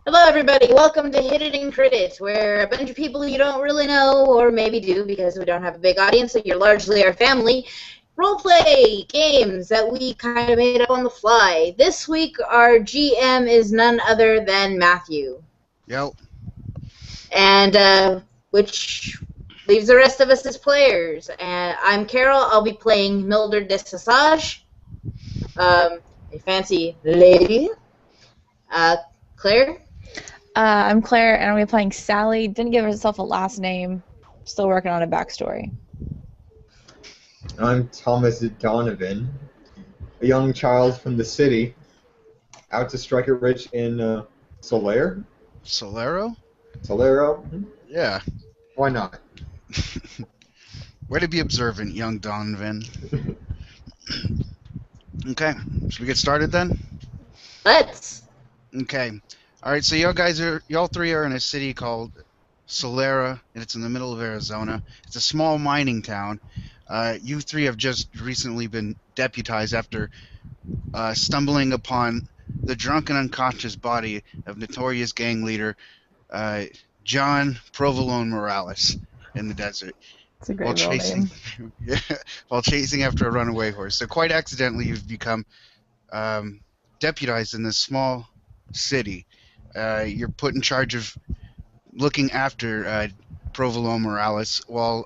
Hello, everybody. Welcome to Hit It and Crit It, where a bunch of people you don't really know, or maybe do because we don't have a big audience, so you're largely our family, role-play games that we kind of made up on the fly. This week, our GM is none other than Matthew. Yep. And which leaves the rest of us as players. And I'm Carol. I'll be playing Mildred Desassage, a fancy lady. Claire? I'm Claire, and I'll be playing Sally. Didn't give herself a last name. Still working on a backstory. I'm Thomas Donovan, a young child from the city, out to strike it rich in Solare? Solero? Solero? Yeah. Why not? Way to be observant, young Donovan. Okay, should we get started then? Let's. Okay. Alright, so y'all three are in a city called Solera, and it's in the middle of Arizona. It's a small mining town. You three have just recently been deputized after stumbling upon the drunk and unconscious body of notorious gang leader John Provolone Morales in the desert. It's a great real name. While chasing after a runaway horse. So quite accidentally, you've become deputized in this small city. You're put in charge of looking after Provolone Morales while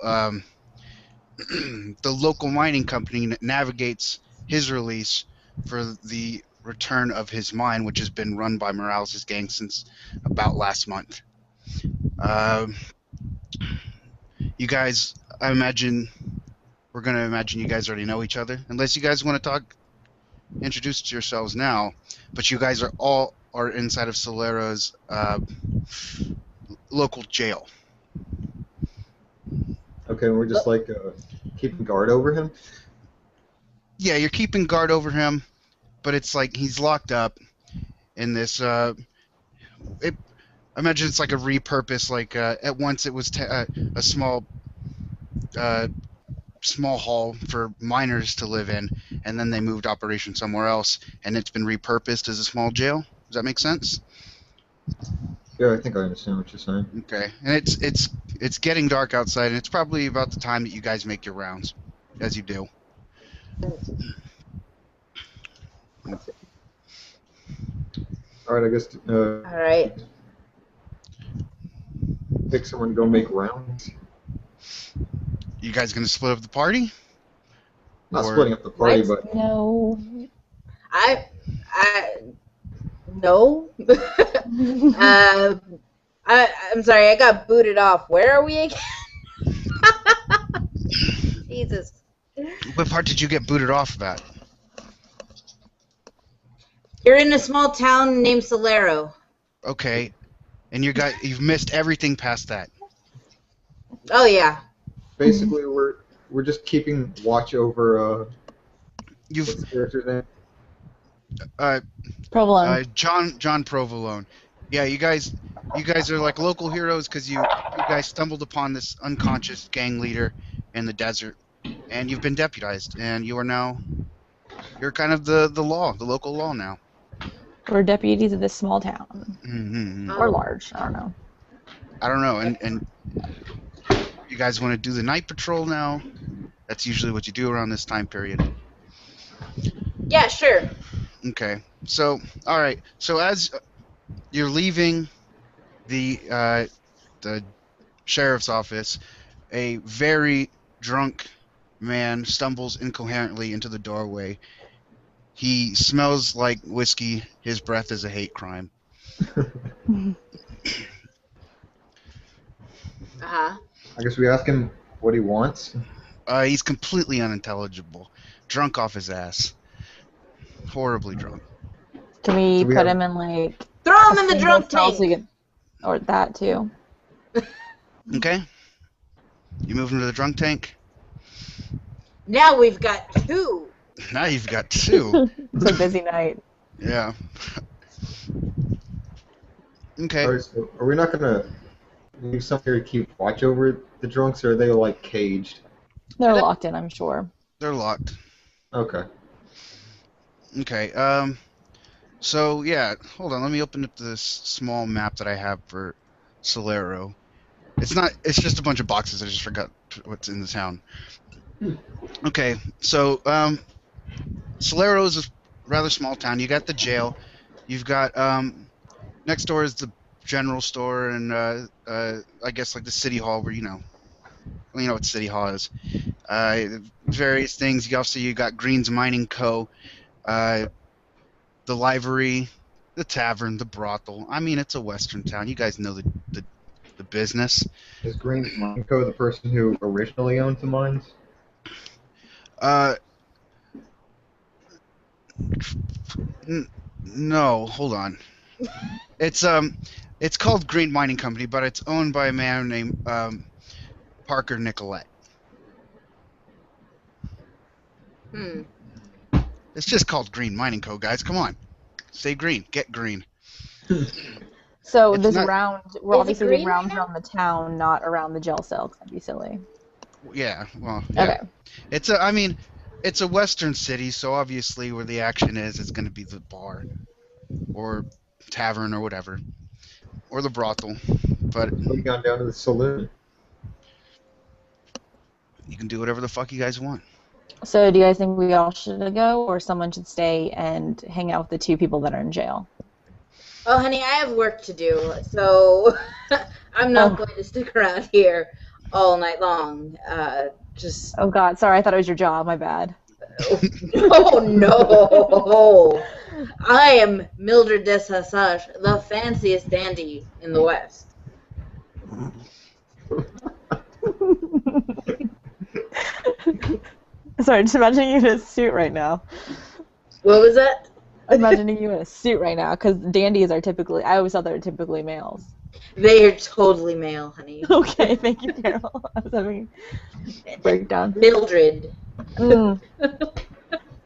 the local mining company navigates his release for the return of his mine, which has been run by Morales' gang since about last month. You guys, we're going to imagine you guys already know each other, unless you guys want to introduce yourselves now, but you guys are inside of Solero's local jail. Okay, we're just keeping guard over him? Yeah, you're keeping guard over him, but it's like he's locked up in this, I imagine it's like a repurpose, at once it was a small hall for miners to live in, and then they moved operation somewhere else, and it's been repurposed as a small jail. Does that make sense? Yeah, I think I understand what you're saying. Okay, and it's getting dark outside, and it's probably about the time that you guys make your rounds, as you do. Alright, I guess Alright. pick someone to go make rounds. You guys gonna split up the party? Not splitting up the party, but... No. No. I'm sorry, I got booted off. Where are we again? Jesus. What part did you get booted off of at? You're in a small town named Solero. Okay, and you've missed everything past that. Oh, yeah. Basically, we're just keeping watch over, what's the character's name? Provolone. John Provolone. Yeah, you guys are like local heroes because you guys stumbled upon this unconscious gang leader in the desert, and you've been deputized, and you're kind of the local law now. We're deputies of this small town. Mm-hmm. Or large, I don't know. And you guys want to do the night patrol now? That's usually what you do around this time period. Yeah, sure. Okay. So, all right. So as you're leaving the sheriff's office, a very drunk man stumbles incoherently into the doorway. He smells like whiskey. His breath is a hate crime. Uh-huh. I guess we ask him what he wants. He's completely unintelligible. Drunk off his ass. Horribly drunk. Can we put him in, throw him in the drunk tank! So or that, too. Okay. You move him to the drunk tank? Now we've got two. Now you've got two. It's a busy night. Yeah. Okay. Alright, so are we not gonna leave someone here to keep watch over the drunks, or are they, caged? They're locked in, I'm sure. They're locked. Okay. Okay. So yeah, hold on. Let me open up this small map that I have for Solero. It's not. It's just a bunch of boxes. I just forgot what's in the town. Okay, so Solero is a rather small town. You got the jail. You've got next door is the general store and I guess like the city hall where you know what City Hall is. Various things. You got Green's Mining Co. The livery, the tavern, the brothel. I mean, it's a western town. You guys know the business. Is Green's Mine Co. the person who originally owned the mines? Uh, no, hold on. It's called Green Mining Company, but it's owned by a man named Parker Nicolette. It's just called Green Mining Co. Guys, come on, say green, get green. So It's this not- round, we're Is it obviously green doing rounds right now? around the town, not around the jail cell. 'Cause that'd be silly. Yeah, well, yeah. Okay. I mean, it's a western city, so obviously where the action is going to be the bar, or tavern, or whatever, or the brothel. But We gone down to the saloon. you can do whatever the fuck you guys want. So do you guys think we all should go, or someone should stay and hang out with the two people that are in jail? Oh, honey, I have work to do, so I'm not going to stick around here all night long. Just Oh God, sorry, I thought it was your job. My bad. oh no! I am Mildred Desassage, the fanciest dandy in the West. Sorry, just imagining you in a suit right now. What was that? Imagining you in a suit right now, because dandies are typically, I always thought they were typically males. They are totally male, honey. Okay, thank you, Carol. I was having a breakdown. Mildred. Mm,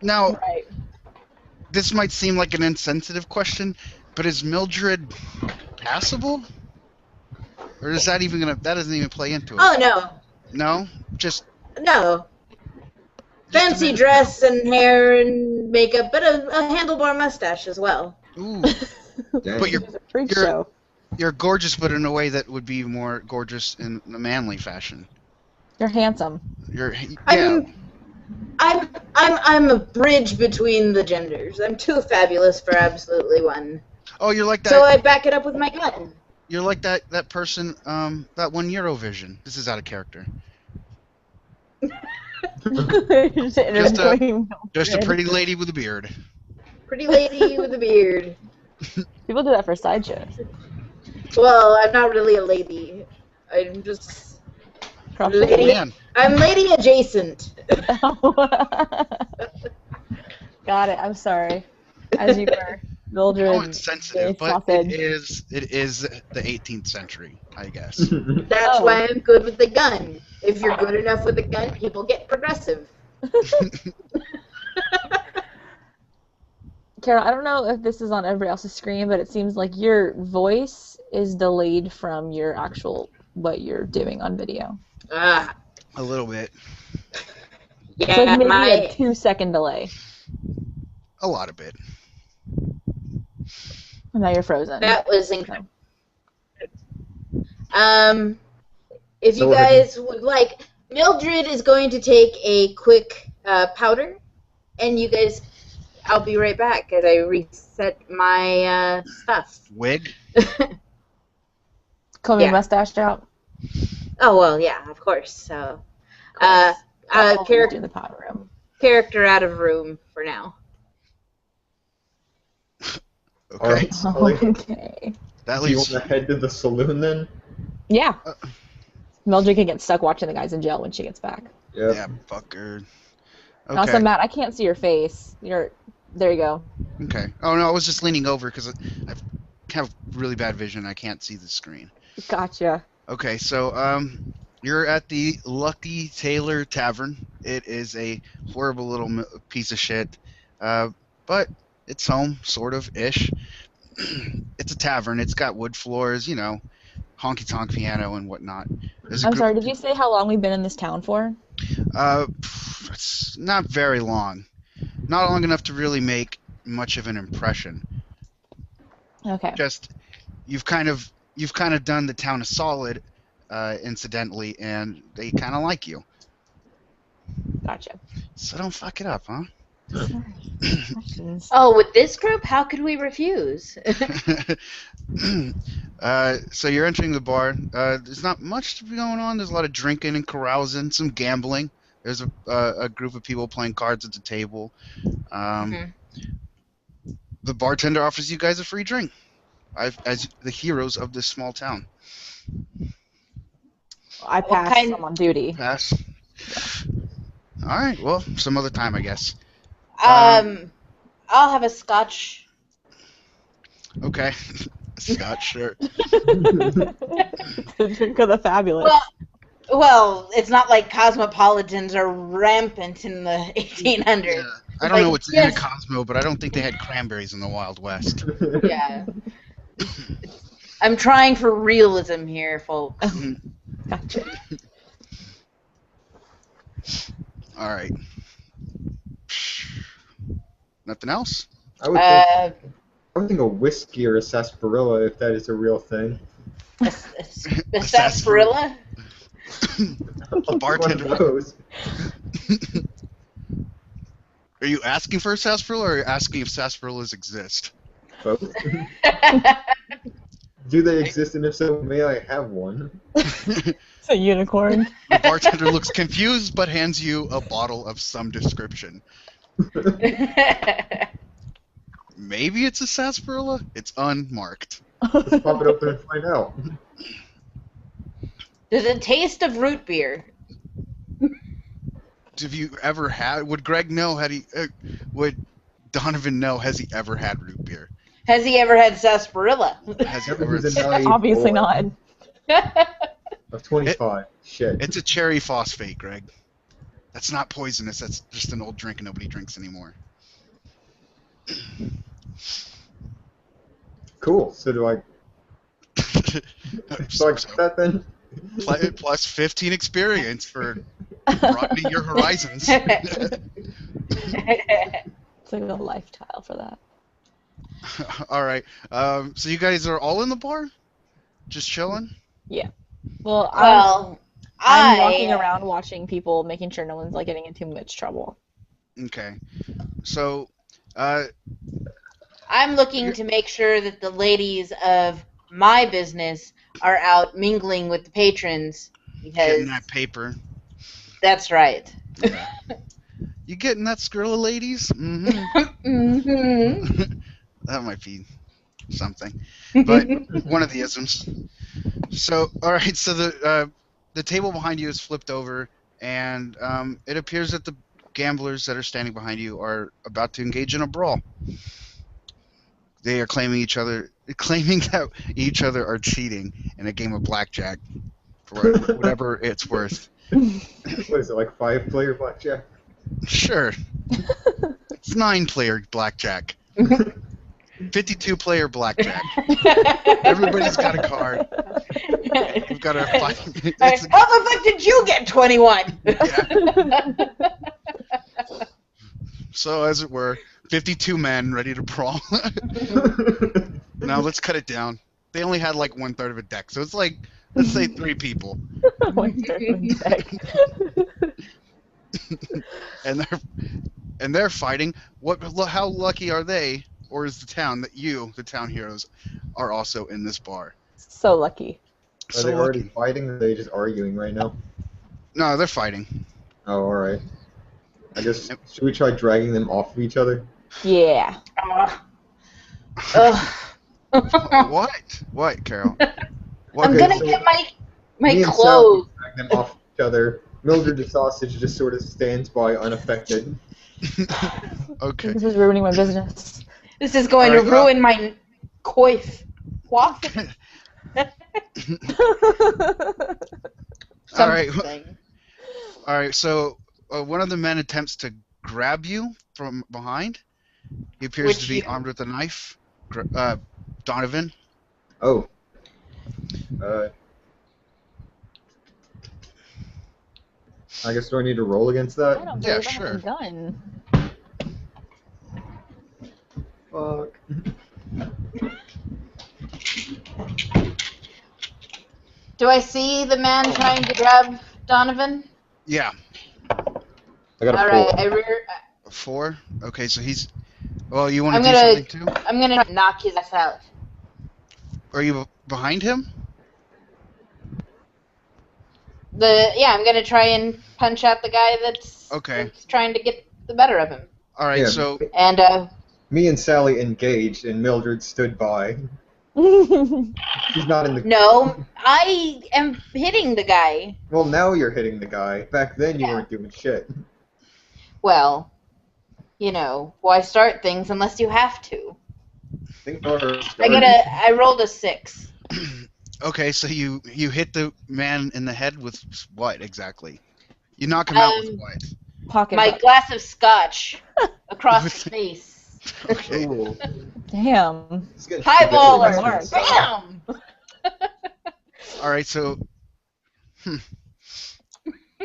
Now, right. this might seem like an insensitive question, but is Mildred passable? Or is that that doesn't even play into it? Oh no, No? Just no. a Fancy minute. dress and hair and makeup, but a handlebar mustache as well. ooh. Dang. But you're It's a freak you're- show. You're gorgeous, but in a way that would be more gorgeous in a manly fashion. You're handsome. You're yeah. I'm a bridge between the genders. I'm too fabulous for absolutely one. Oh, you're like that. So I back it up with my gun. You're like that person. That one Eurovision. This is out of character. Just interviewing Just a Mildred. pretty lady with a beard. Pretty lady with a beard. People do that for sideshows. Well, I'm not really a lady. I'm just Oh lady. man. I'm lady adjacent. Got it. I'm sorry. As you were, Mildred. Oh, it's sensitive, Dave but Sausage. it is the 18th century, I guess. That's Oh. why I'm good with the gun. If you're good enough with the gun, people get progressive. Carol, I don't know if this is on everybody else's screen, but it seems like your voice is delayed from your actual what you're doing on video. Ah, A little bit. yeah, It's like maybe my a 2-second delay. A lot of it. And now you're frozen. that was incredible. If So you we're guys would like, Mildred is going to take a quick powder, and you guys, I'll be right back as I reset my stuff. Wig? Comb your Yeah. mustache out. Oh well, yeah, of course. So, That's all we do character in the powder room. character out of room for now. Okay. All right, Sully. Okay. That Do you leaves. want to head to the saloon then? Yeah. Mildred can get stuck watching the guys in jail when she gets back. Yep. Yeah, fucker. And Also, Okay. Matt, I can't see your face. There you go. Okay. Oh no, I was just leaning over because I have really bad vision. I can't see the screen. Gotcha. Okay, so you're at the Lucky Taylor Tavern. It is a horrible little piece of shit, but it's home, sort of ish. It's a tavern. It's got wood floors, you know, honky tonk piano and whatnot. There's a I'm group- sorry, did you say how long we've been in this town for? It's not very long. Not long enough to really make much of an impression. Okay. Just you've kind of done the town a solid, incidentally, and they kind of like you. Gotcha. So don't fuck it up, huh? Questions. Oh, with this group, how could we refuse? So you're entering the bar. There's not much going on. There's a lot of drinking and carousing, some gambling. There's a group of people playing cards at the table. Mhm. The bartender offers you guys a free drink, as the heroes of this small town. I What passed. kind- I'm on duty. Pass. All right. Well, some other time, I guess. I'll have a scotch. Okay. Scotch, sure. The drink of the fabulous. Well, it's not like cosmopolitans are rampant in the 1800s. Yeah. I don't know what's in a yes. Cosmo, but I don't think they had cranberries in the Wild West. Yeah. I'm trying for realism here, folks. Gotcha. All right. Nothing else? I would think a whiskey or a sarsaparilla, if that is a real thing. A sarsaparilla? The bartender. One of those. Are you asking for a sarsaparilla, or are you asking if sarsaparillas exist? Both. Do they exist, and if so, may I have one? It's a unicorn. The bartender looks confused, but hands you a bottle of some description. Maybe it's a sarsaparilla? It's unmarked. Let's pop it open and find out. Does it taste of root beer? Have you ever had? Would Greg know? Would Donovan know? Has he ever had root beer? Has he ever had sarsaparilla? Has he Never ever? was a naive Obviously boy not. Of 25. Shit. It's a cherry phosphate, Greg. That's not poisonous. That's just an old drink nobody drinks anymore. Cool. So do I? So I get that then? Plus 15 experience for broadening your horizons. It's like a lifestyle for that. All right. So you guys are all in the bar, just chilling. Well, Well, I'm walking around watching people, making sure no one's like getting in too much trouble. Okay. So, I'm looking to make sure that the ladies of my business are out mingling with the patrons because getting that paper. that's right. You getting that Skrilla, ladies? Mm-hmm. Mm-hmm. That might be something, but one of the isms. So, all right. So the table behind you is flipped over, and it appears that the gamblers that are standing behind you are about to engage in a brawl. They are claiming that each other are cheating in a game of blackjack for whatever it's worth. What is it, like 5-player blackjack? Sure. It's 9-player blackjack. 52-player blackjack. Everybody's got a card. We've got our fight. How the fuck did you get 21? Yeah. So, as it were, 52 men ready to brawl. Now let's cut it down. They only had like 1/3 of a deck, so it's like, let's say 3 people. And they're fighting. How lucky are they, or is the town that you, the town heroes, are also in this bar? So lucky. Are they already fighting, or are they just arguing right now? No, they're fighting. Oh, alright. I guess, should we try dragging them off of each other? Yeah. What, Carol? What? I'm Okay, gonna so get my Me and clothes. Sal drag them off each other. Mildred the sausage just sort of stands by unaffected. Okay. This is ruining my business. This is going All right, to ruin my coif. Coif? All right. Something. All right. So one of the men attempts to grab you from behind. He appears Which to be you- armed with a knife. Donovan. Oh. I guess do I need to roll against I that? don't Yeah, believe I have a sure. gun. Fuck. Do I see the man trying to grab Donovan? Yeah. I got a All 4. right, I rear. A 4. Okay, so he's. Well, you want to I'm do gonna- something too? I'm gonna knock his ass out. Are you behind him? I'm gonna try and punch out the guy that's trying to get the better of him. All right. Yeah. So And Me and Sally engaged, and Mildred stood by. She's not in the. no, I am hitting the guy. Well, now you're hitting the guy. Back then, you Yeah. weren't doing shit. Well, why start things unless you have to? Think Nora I rolled a 6. okay, so you hit the man in the head with what exactly? You knock him out with what? Pocket. My glass of scotch across his face. Okay. Ooh. Damn. It's getting Highballer. ridiculous. Bam! All right. So.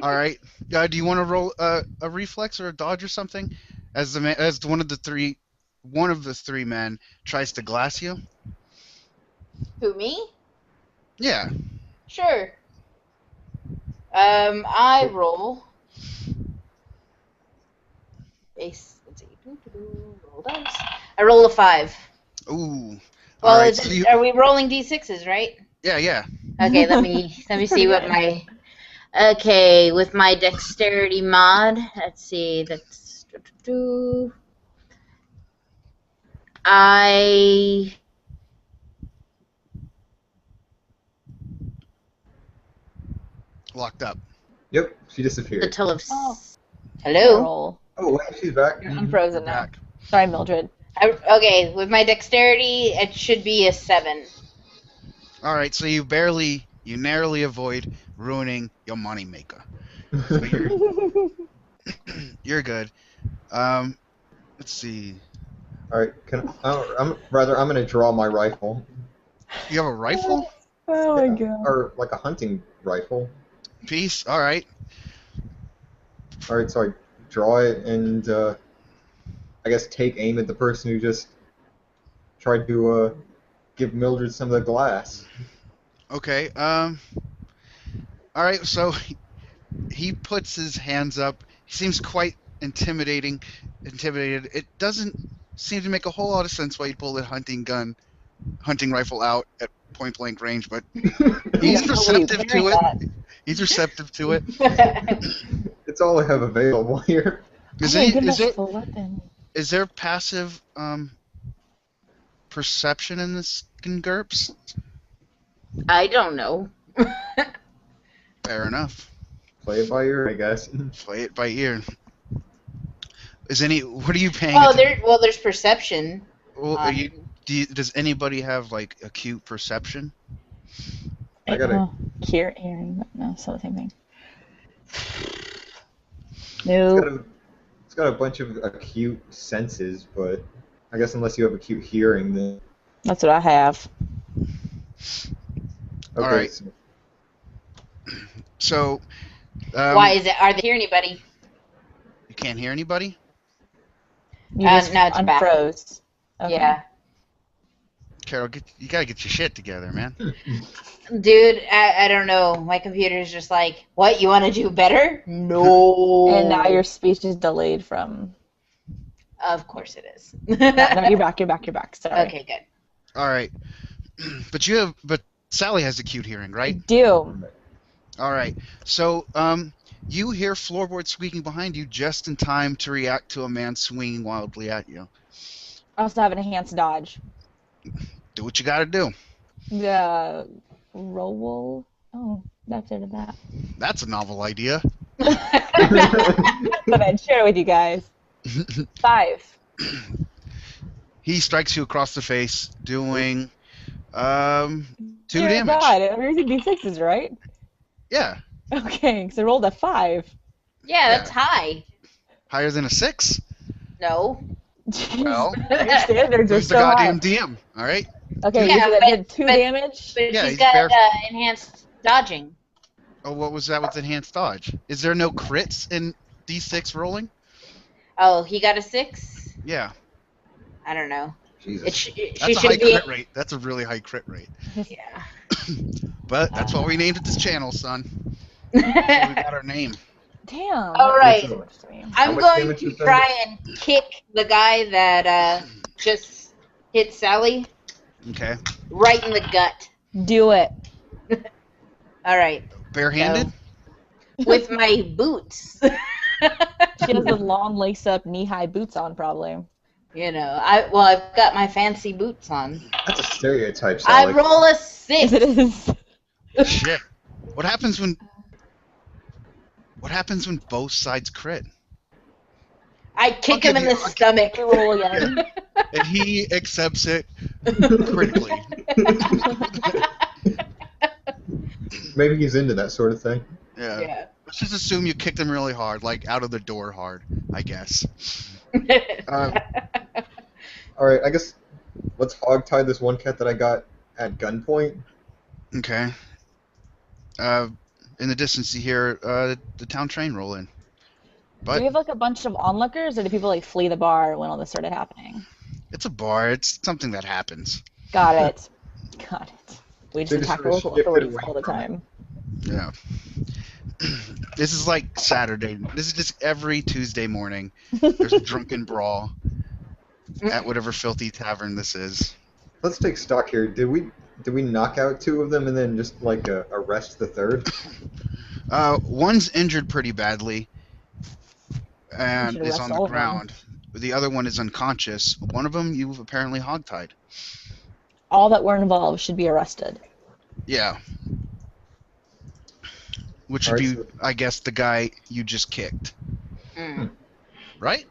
All right. Do you want to roll a reflex or a dodge or something? As one of the three men tries to glass you. Who, me? Yeah. Sure. I roll. Let's see. Roll dice. I roll a 5. Ooh. Well, All right. are we rolling d6s, right? Yeah. Okay, let me see what my. Okay, with my dexterity mod, let's see. That's I. Locked up. Yep, she disappeared. The total of. Oh. Hello. Roll. Oh, wait, she's back. I'm frozen now. Back. Sorry, Mildred. Okay, with my dexterity, it should be a 7. All right. So you narrowly avoid ruining your moneymaker. You're good. Let's see. Alright, I'm gonna draw my rifle. You have a rifle? Oh my Yeah, god. Or like a hunting rifle. Peace. All right. Alright, so I draw it and I guess take aim at the person who just tried to give Mildred some of the glass. Okay. All right. So he puts his hands up. He seems quite intimidated. It doesn't seem to make a whole lot of sense why you pull the hunting rifle out at point blank range, but he's receptive to it. He's receptive to it. It's all I have available here. Is there passive perception in this GURPS? I don't know. Fair enough. Play it by ear, I guess. Play it by ear. What are you paying? There's perception. Well, does anybody have like acute perception? I gotta. Hearing, but no, it's not the same thing. It's No. got a bunch of acute senses, but I guess unless you have acute hearing, then. That's what I have. Okay, Alright. so- So. Why is it? Are they hear anybody? You can't hear anybody? You just now it's back. unfroze. Okay. Yeah. Carol, you gotta get your shit together, man. Dude, I don't know. My computer's just like, what? You want to do better? No. And now your speech is delayed from. Of course it is. No, you're back. Sorry. Okay, good. All right. But Sally has acute hearing, right? Do. All right. So, you hear floorboards squeaking behind you just in time to react to a man swinging wildly at you. I also have an enhanced dodge. Do what you gotta do. The roll. Oh, that's it of that. That's a novel idea. But I'd share it with you guys. 5. He strikes you across the face, doing 2 Dear damage. God, we're using D6s, right? Yeah, Okay, because I rolled a 5. Yeah, that's high. higher than a 6. No. Jeez, Well, your standards are who's the so high. goddamn DM? All right. Okay, Yeah, you said that did 2 but- damage? But Yeah, he's he's got bare- enhanced dodging. Oh, what was that with enhanced dodge? Is there no crits in D6 rolling? Oh, he got a 6? Yeah, I don't know. Jesus. She that's a high should be. crit rate. That's a really high crit rate. Yeah. But that's what we named it this channel, son. So we got our name. Damn. All right. That's too much to me. I'm much going damage to was that? try and kick the guy that just hit Sally Okay. right in the gut. Do it. All right. Barehanded? With my boots. She has the long lace-up knee-high boots on, probably. You know, I've got my fancy boots on. That's a stereotype, I Sally. roll a Yes, 6. it is. Shit. What happens when both sides crit? I kick him in the I'll stomach. Roll again. And he accepts it critically. Maybe he's into that sort of thing. Yeah. Yeah. Let's just assume you kicked him really hard, like out of the door hard, I guess. Um, Alright, I guess let's hog-tie this one cat that I got at gunpoint. Okay. In the distance you hear the town train roll in. Do But we have like a bunch of onlookers, or do people like flee the bar when all this started happening? it's a bar. It's something that happens. Got it. Got it. We They just just attack sort of local shifted authorities away all the from it. time. Yeah. This is like Saturday. This is just every Tuesday morning. There's a drunken brawl at whatever filthy tavern this is. Let's take stock here. Did we knock out 2 of them and then just like arrest the third? One's injured pretty badly and should is arrest on the all of them. ground. The other one is unconscious. One of them you've apparently hogtied. All that were involved should be arrested. Yeah. Which would Alright, be, so- I guess, the guy you just kicked. Mm. Right?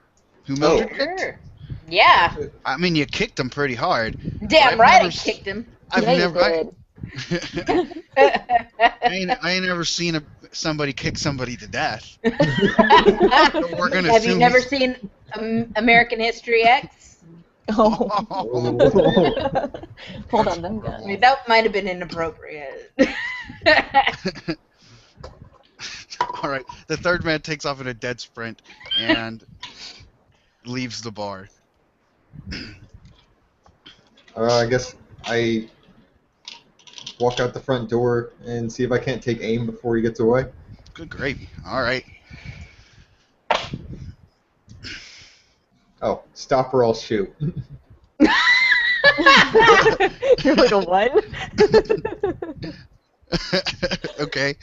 Who Oh. Mildred kicked? Sure. Yeah. I mean, you kicked him pretty hard. Damn I've right never I s- kicked him. I've Yeah, you never. did. I ain't never seen somebody kick somebody to death. We're gonna Have you assume never he's- seen American History X? Oh. Oh. Hold on, them I guns. mean, that might have been inappropriate. All right. The third man takes off in a dead sprint and leaves the bar. I guess I walk out the front door and see if I can't take aim before he gets away. Good gravy. All right. Oh, stop or I'll shoot. You're like a what? Okay.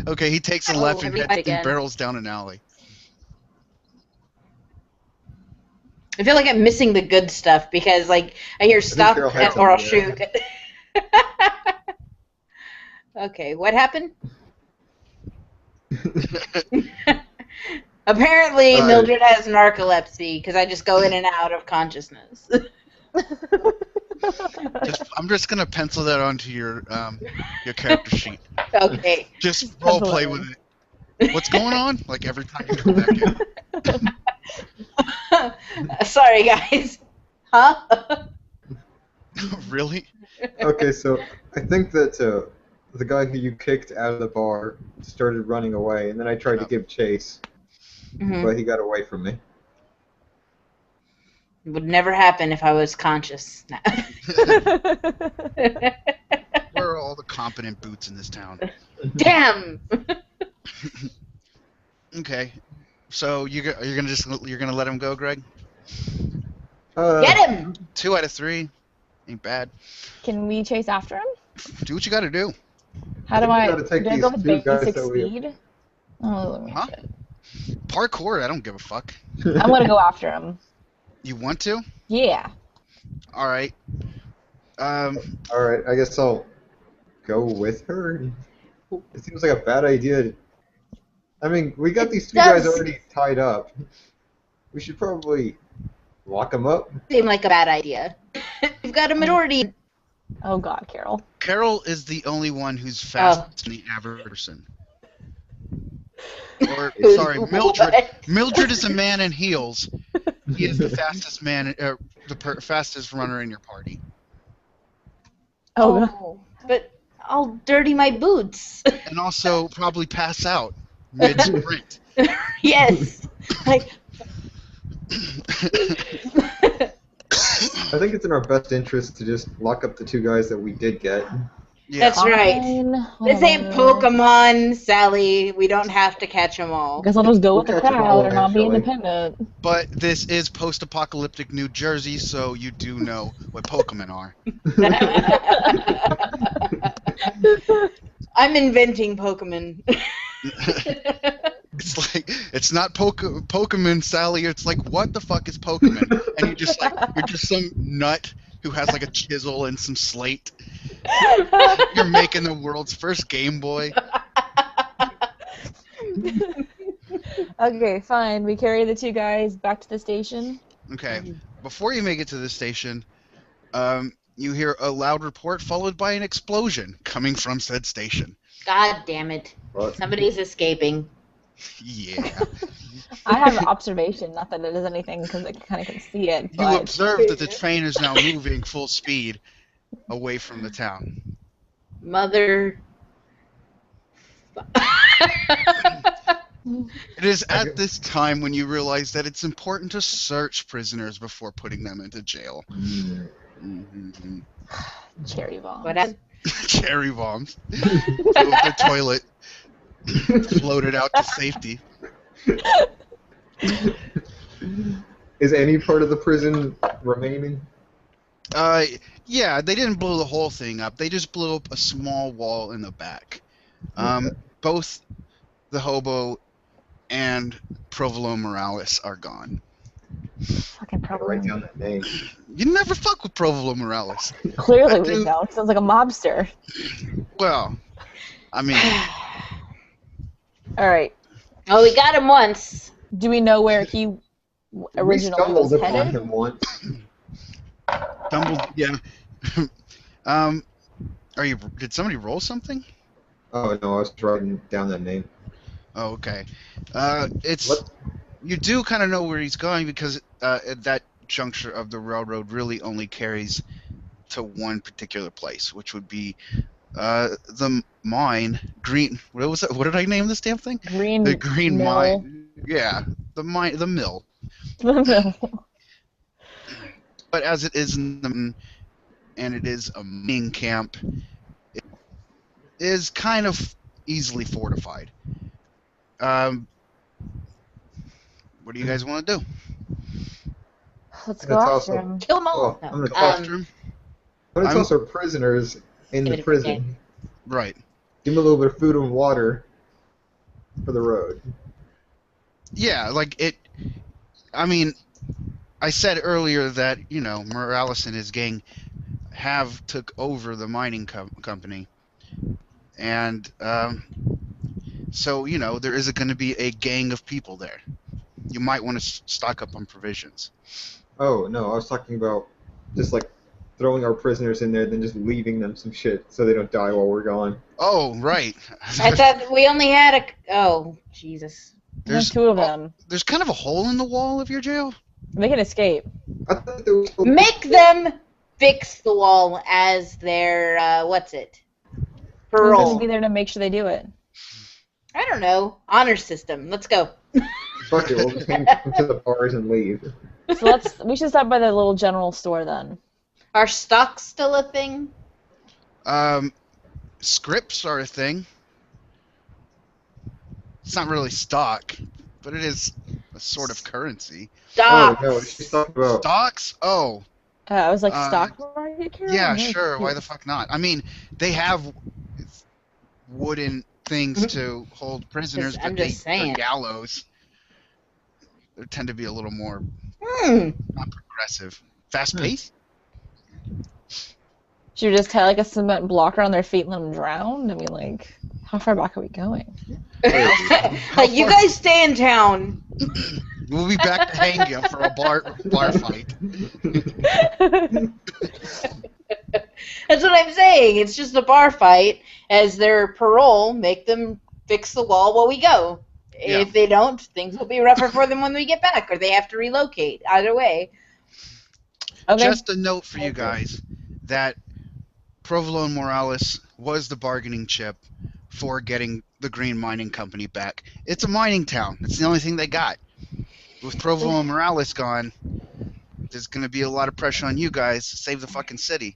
Okay. He takes a Oh, left and everybody heads and again. barrels down an alley. I feel like I'm missing the good stuff because, like, I hear stop Carol had or I'll something shoot. Okay, what happened? Apparently, Alright. Mildred has narcolepsy because I just go in and out of consciousness. I'm just gonna pencil that onto your character sheet. Okay. Just role play with it. What's going on? Like every time you come back in. Sorry, guys. Huh? Really? Okay, so I think that the guy who you kicked out of the bar started running away, and then I tried to give chase, Mhm. but he got away from me. It would never happen if I was conscious. Where are all the competent boots in this town? Damn! Okay. So you're gonna let him go, Greg? Get him! 2 out of 3. Ain't bad. Can we chase after him? Do what you gotta do. How do think we I? gotta take Do I go these with two guys basic that we- speed? Oh, let me Huh? check. Parkour, I don't give a fuck. I'm gonna go after him. You want to? Yeah. All right. Alright, I guess I'll go with her. It seems like a bad idea. I mean, we got It these 2 guys does. already tied up. We should probably lock them up. Seemed like a bad idea. We've got a minority. Oh God, Carol. Carol is the only one who's faster than the average person. Or sorry, Mildred. What? Mildred is a man in heels. He is the fastest man, fastest runner in your party. Oh, God. Oh, but I'll dirty my boots. And also probably pass out mid-sprint. Yes. Like, I think it's in our best interest to just lock up the 2 guys that we did get. Yeah. That's right. Fine, This ain't whatever. Pokemon, Sally. We don't have to catch them all. I guess I'll just go with the We'll catch 'em all crowd and not be eventually. independent. But this is post-apocalyptic New Jersey, so you do know what Pokemon are. I'm inventing Pokemon. It's like it's not Pokemon, Sally. It's like, what the fuck is Pokemon? And you're just some nut who has like a chisel and some slate. You're making the world's first Game Boy. Okay, fine. We carry the 2 guys back to the station. Okay. Before you make it to the station, you hear a loud report followed by an explosion coming from said station. God damn it. What? Somebody's escaping. Yeah. I have observation, not that it is anything because I kind of can see it. You But observe that the train is now moving full speed away from the town. Mother. It is at this time when you realize that it's important to search prisoners before putting them into jail. Mm-hmm. cherry bomb. What happened? Cherry bombs. The toilet floated out to safety. Is any part of the prison remaining? Yeah, they didn't blow the whole thing up. They just blew up a small wall in the back. Okay. Both the hobo and Provolone Morales are gone. Fucking Gotta write problem. down that name. You never fuck with Provolone Morales. Clearly I we do- don't. Sounds like a mobster. Well, I mean, All right. Oh, we got him once. Do we know where he We originally was stumbled upon headed? him once. yeah. Did somebody roll something? Oh no, I was writing down that name. Oh, okay. It's What? You do kind of know where he's going because at that juncture of the railroad really only carries to one particular place, which would be the mine. Green. What was it? What did I name this damn thing? Green. The Green Mill. Mine. Yeah, the mine, the mill. The mill. But as it is in the and it is a mining camp, it is kind of easily fortified. What do you guys want to do? Let's And go it's after also- him. Kill them all. Oh, No. I'm gonna Go talk after him? But it's I'm- also prisoners in the Different prison. game. Right. Give them a little bit of food and water for the road. Yeah, like it. I mean, I said earlier that Morales and his gang have took over the mining company, and so there isn't going to be a gang of people there. You might want to stock up on provisions. Oh no, I was talking about just like throwing our prisoners in there, then just leaving them some shit so they don't die while we're gone. Oh, right. I thought we only had a. Oh, Jesus. There's 2 of them. There's kind of a hole in the wall of your jail. They can escape. I thought there was Make them fix the wall as their, what's it? Who's going Parole. to be there to make sure they do it? I don't know. Honor system. Let's go. Fuck it, we'll just hang to the bars and leave. So we should stop by the little general store then. Are stocks still a thing? Scripts are a thing. It's not really stock, but it is a sort of currency. Oh Stocks. no, she's talking about. Stocks? Oh, I was like, Uh, stock market, Carol? yeah, I'm really sure. Why the confused. fuck not? I mean, they have wooden things to hold prisoners, I'm but just they're saying. gallows. They tend to be a little more not progressive. Fast paced? Should we just tie like a cement blocker on their feet and let them drown? I mean, like, how far back are we going? Like, you guys stay in town. We'll be back to hang you for a bar fight. That's what I'm saying. It's just a bar fight. As their parole, make them fix the wall while we go. Yeah. If they don't, things will be rougher for them when we get back, or they have to relocate. Either way. Okay. Just a note for you guys that Provolone Morales was the bargaining chip for getting the Green Mining Company back. It's a mining town. It's the only thing they got. With Provolone Morales gone, there's gonna be a lot of pressure on you guys to save the fucking city.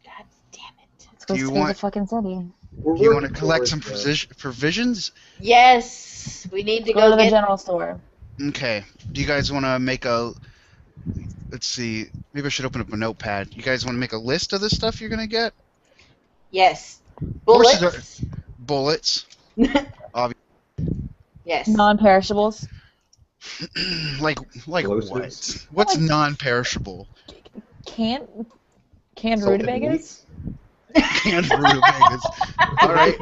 God damn it. Let's go Do you save the want- fucking city. We're Do you want to working collect some towards that. provisions? Yes, we need to Go to the get. general store. Okay. Do you guys want to make a? Let's see. Maybe I should open up a notepad. You guys want to make a list of the stuff you're gonna get? Yes. Horses Bullets. Bullets. Yes. Non-perishables. like Explosives. what? What's non-perishable? Canned Salted rutabagas. Canned rutabagas. All right.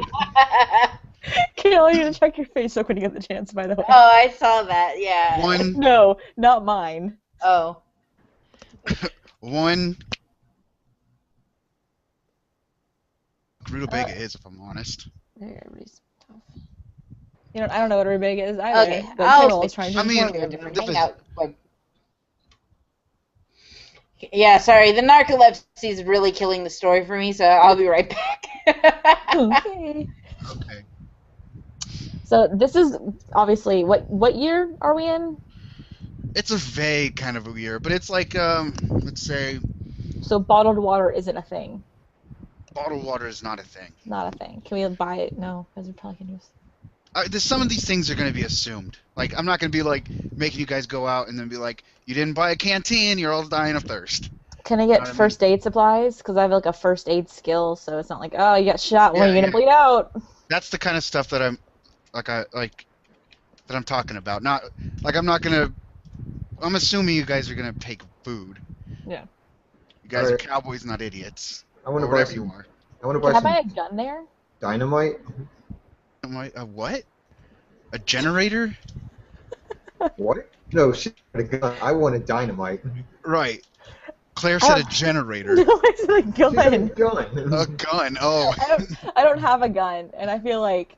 Kayla, you're gonna check your Facebook when you get the chance, by the way. Oh, I saw that. Yeah. One. No, not mine. Oh. One. Rutabaga is, if I'm honest. There, everybody's tough. You know, I don't know what a rutabaga is either. Okay. But I'll Kayla was trying to I mean, inform me. a different the- hangout. Like- Yeah, sorry. The narcolepsy is really killing the story for me, so I'll be right back. Okay. Okay. So this is obviously what year are we in? It's a vague kind of a year, but it's like let's say So bottled water isn't a thing. bottled water is not a thing. Not a thing. Can we buy it? No, because we're probably gonna use. Some of these things are going to be assumed. Like, I'm not going to be like making you guys go out and then be like, you didn't buy a canteen, you're all dying of thirst. Can I Know get what I mean? first aid supplies? Because I have like a first aid skill, so it's not like, oh, you got shot when Yeah, you're gonna yeah. bleed out. That's the kind of stuff that I'm that I'm talking about. Not like I'm assuming you guys are going to take food. Yeah. You guys are Alright. cowboys, not idiots. I want Or to buy whatever you some. are. I want to Can buy I buy some a gun there? dynamite. A what? A generator? What? No, she had a gun. I wanted dynamite. Right. Claire said a Oh. generator. No, it's a She had a gun. gun. A gun. Oh. I don't have a gun, and I feel like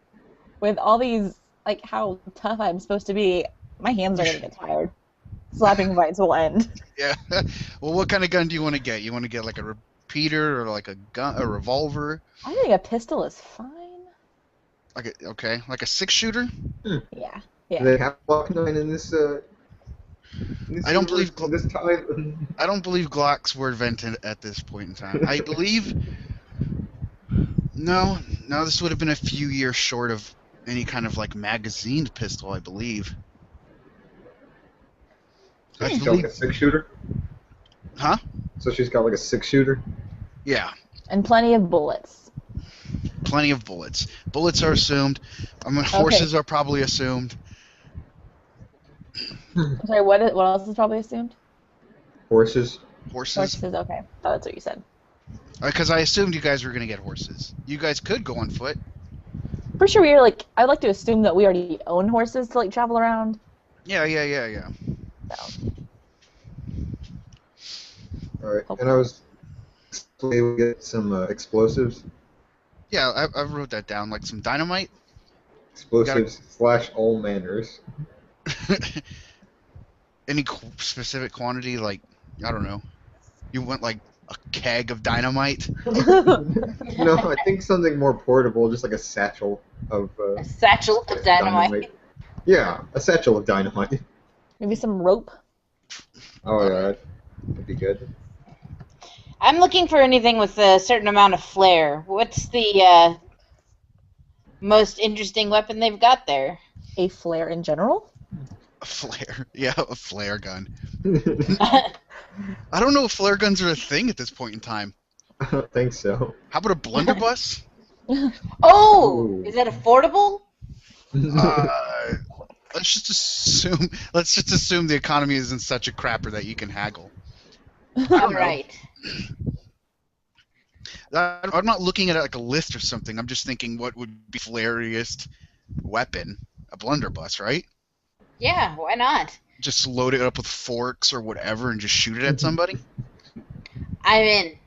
with all these, like how tough I'm supposed to be, my hands are gonna get tired. Slapping fights will end. Yeah. Well, what kind of gun do you want to get? You want to get like a repeater or like a gun, a revolver? I think a pistol is fine. Like a, okay, like a 6-shooter? Yeah. Do Yeah. they have Glock 9 in this? I don't believe this time. I don't believe Glocks were invented at this point in time. I believe. No, this would have been a few years short of any kind of like magazined pistol, I believe. I She's got like a believe. 6-shooter. Huh? So she's got like a 6-shooter. Yeah. And plenty of bullets. Plenty of bullets. Bullets are assumed. Horses are probably assumed. I'm sorry, what else is probably assumed? Horses. Horses. Horses, okay. Oh, that's what you said. Because I assumed you guys were going to get horses. You guys could go on foot. For sure, we are like. I'd like to assume that we already own horses to like travel around. Yeah. So. All right. And I was able to get some explosives. Yeah, I wrote that down. Like some dynamite. Explosives / all manners. Any specific quantity? Like, I don't know. You want like a keg of dynamite? No, I think something more portable, just like a satchel of A satchel of dynamite. Yeah, a satchel of dynamite. Maybe some rope. Oh yeah, that'd be good. I'm looking for anything with a certain amount of flair. What's the most interesting weapon they've got there? A flare in general. A flare? Yeah, a flare gun. I don't know if flare guns are a thing at this point in time. I don't think so. How about a blunderbuss? Oh, Ooh. is that affordable? Let's just assume the economy isn't such a crapper that you can haggle. I don't All know. right. I'm not looking at it like a list or something. I'm just thinking what would be flairiest weapon? A blunderbuss, right? Yeah, why not? Just load it up with forks or whatever and just shoot it at somebody? I'm in.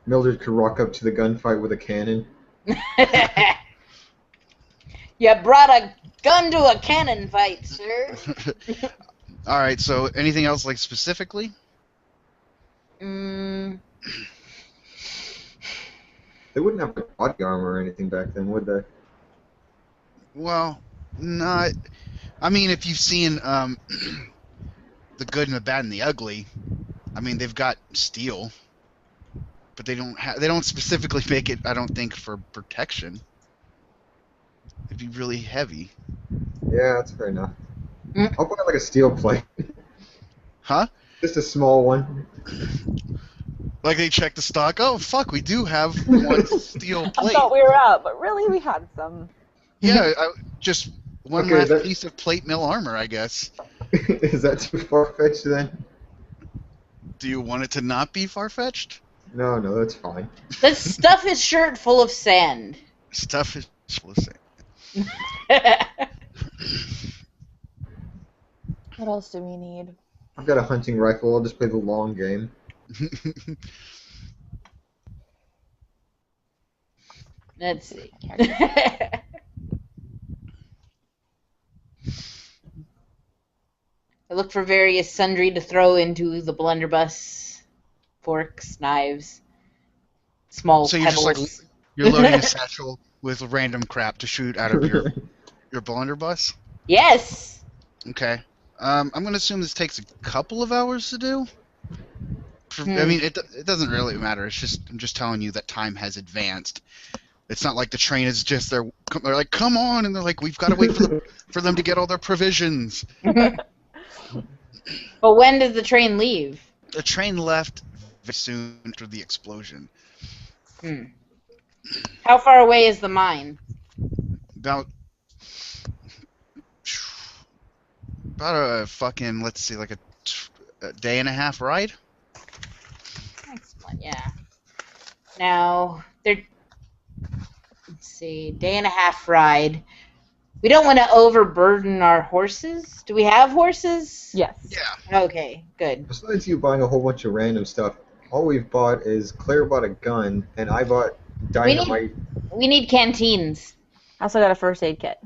Mildred could rock up to the gunfight with a cannon. You brought a gun to a cannon fight, sir. All right. So, anything else like specifically? Mm, They wouldn't have like, body armor or anything back then, would they? Well, not. I mean, if you've seen the good and the bad and the ugly. I mean, they've got steel, but they don't specifically make it, I don't think, for protection. It'd be really heavy. Yeah, that's fair enough. Mm. I'll buy like a steel plate. Huh? Just a small one. Like they check the stock. Oh fuck, we do have one steel I plate. thought we were out, but really we had some. Yeah, just one Okay, last that- piece of plate mill armor, I guess. Is that too far-fetched then? Do you want it to not be far-fetched? No, that's fine. Let's stuff his shirt full of sand. Stuff is full of sand. What else do we need? I've got a hunting rifle. I'll just play the long game. Let's see. I look for various sundry to throw into the blunderbuss. Forks, knives, small So you're just pebbles. like you're loading a satchel with random crap to shoot out of your blunderbuss. Yes. Okay. I'm gonna assume this takes a couple of hours to do. I mean, it doesn't really matter. I'm just telling you that time has advanced. It's not like the train is just there. They're like, come on, and they're like, we've got to wait for them to get all their provisions. But when does the train leave? The train left very soon after the explosion. How far away is the mine? About a fucking, let's see, like a day and a half ride. Excellent, yeah. Now, let's see, day and a half ride. We don't want to overburden our horses. Do we have horses? Yes. Yeah. Okay, good. Besides you buying a whole bunch of random stuff, all we've bought is Claire bought a gun, and I bought dynamite. We need canteens. I also got a first aid kit.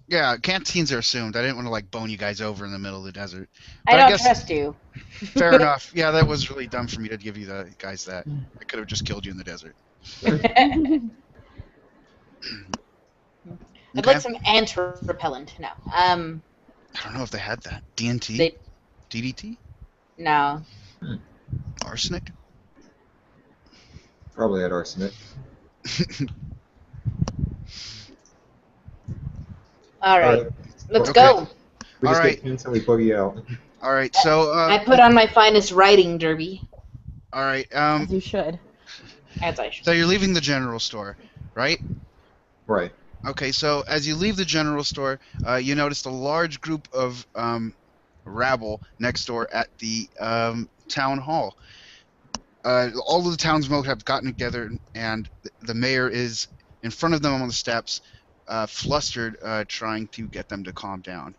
Yeah, canteens are assumed. I didn't want to like bone you guys over in the middle of the desert. I But I don't guess- trust you. Fair enough. Yeah, that was really dumb for me to give you guys that. I could have just killed you in the desert. I'd Okay. like some ant repellent. No. I don't know if they had that. DNT? They- DDT? No. Arsenic? Probably had arsenic. All right. Let's Okay. go. We just Alright. get in and we boogie out. All right, so I put on my finest riding derby. all right. As you should. As I should. So you're leaving the general store, right? Right. Okay, so as you leave the general store, you noticed a large group of rabble next door at the town hall. All of the townsfolk have gotten together, and the mayor is in front of them on the steps, flustered, trying to get them to calm down.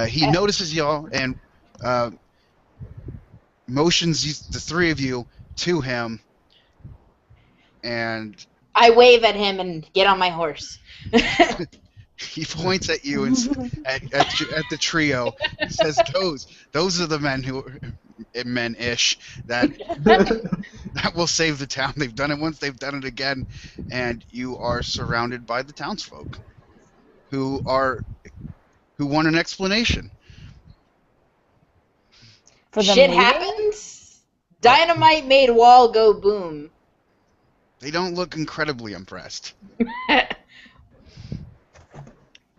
He notices y'all and motions the three of you to him, and I wave at him and get on my horse. he points at you and at the trio. He says, "Those are the men men-ish that will save the town. They've done it once, they've done it again, and you are surrounded by the townsfolk, who want an explanation." For them Shit leaving? happens. Dynamite made wall go boom. They don't look incredibly impressed.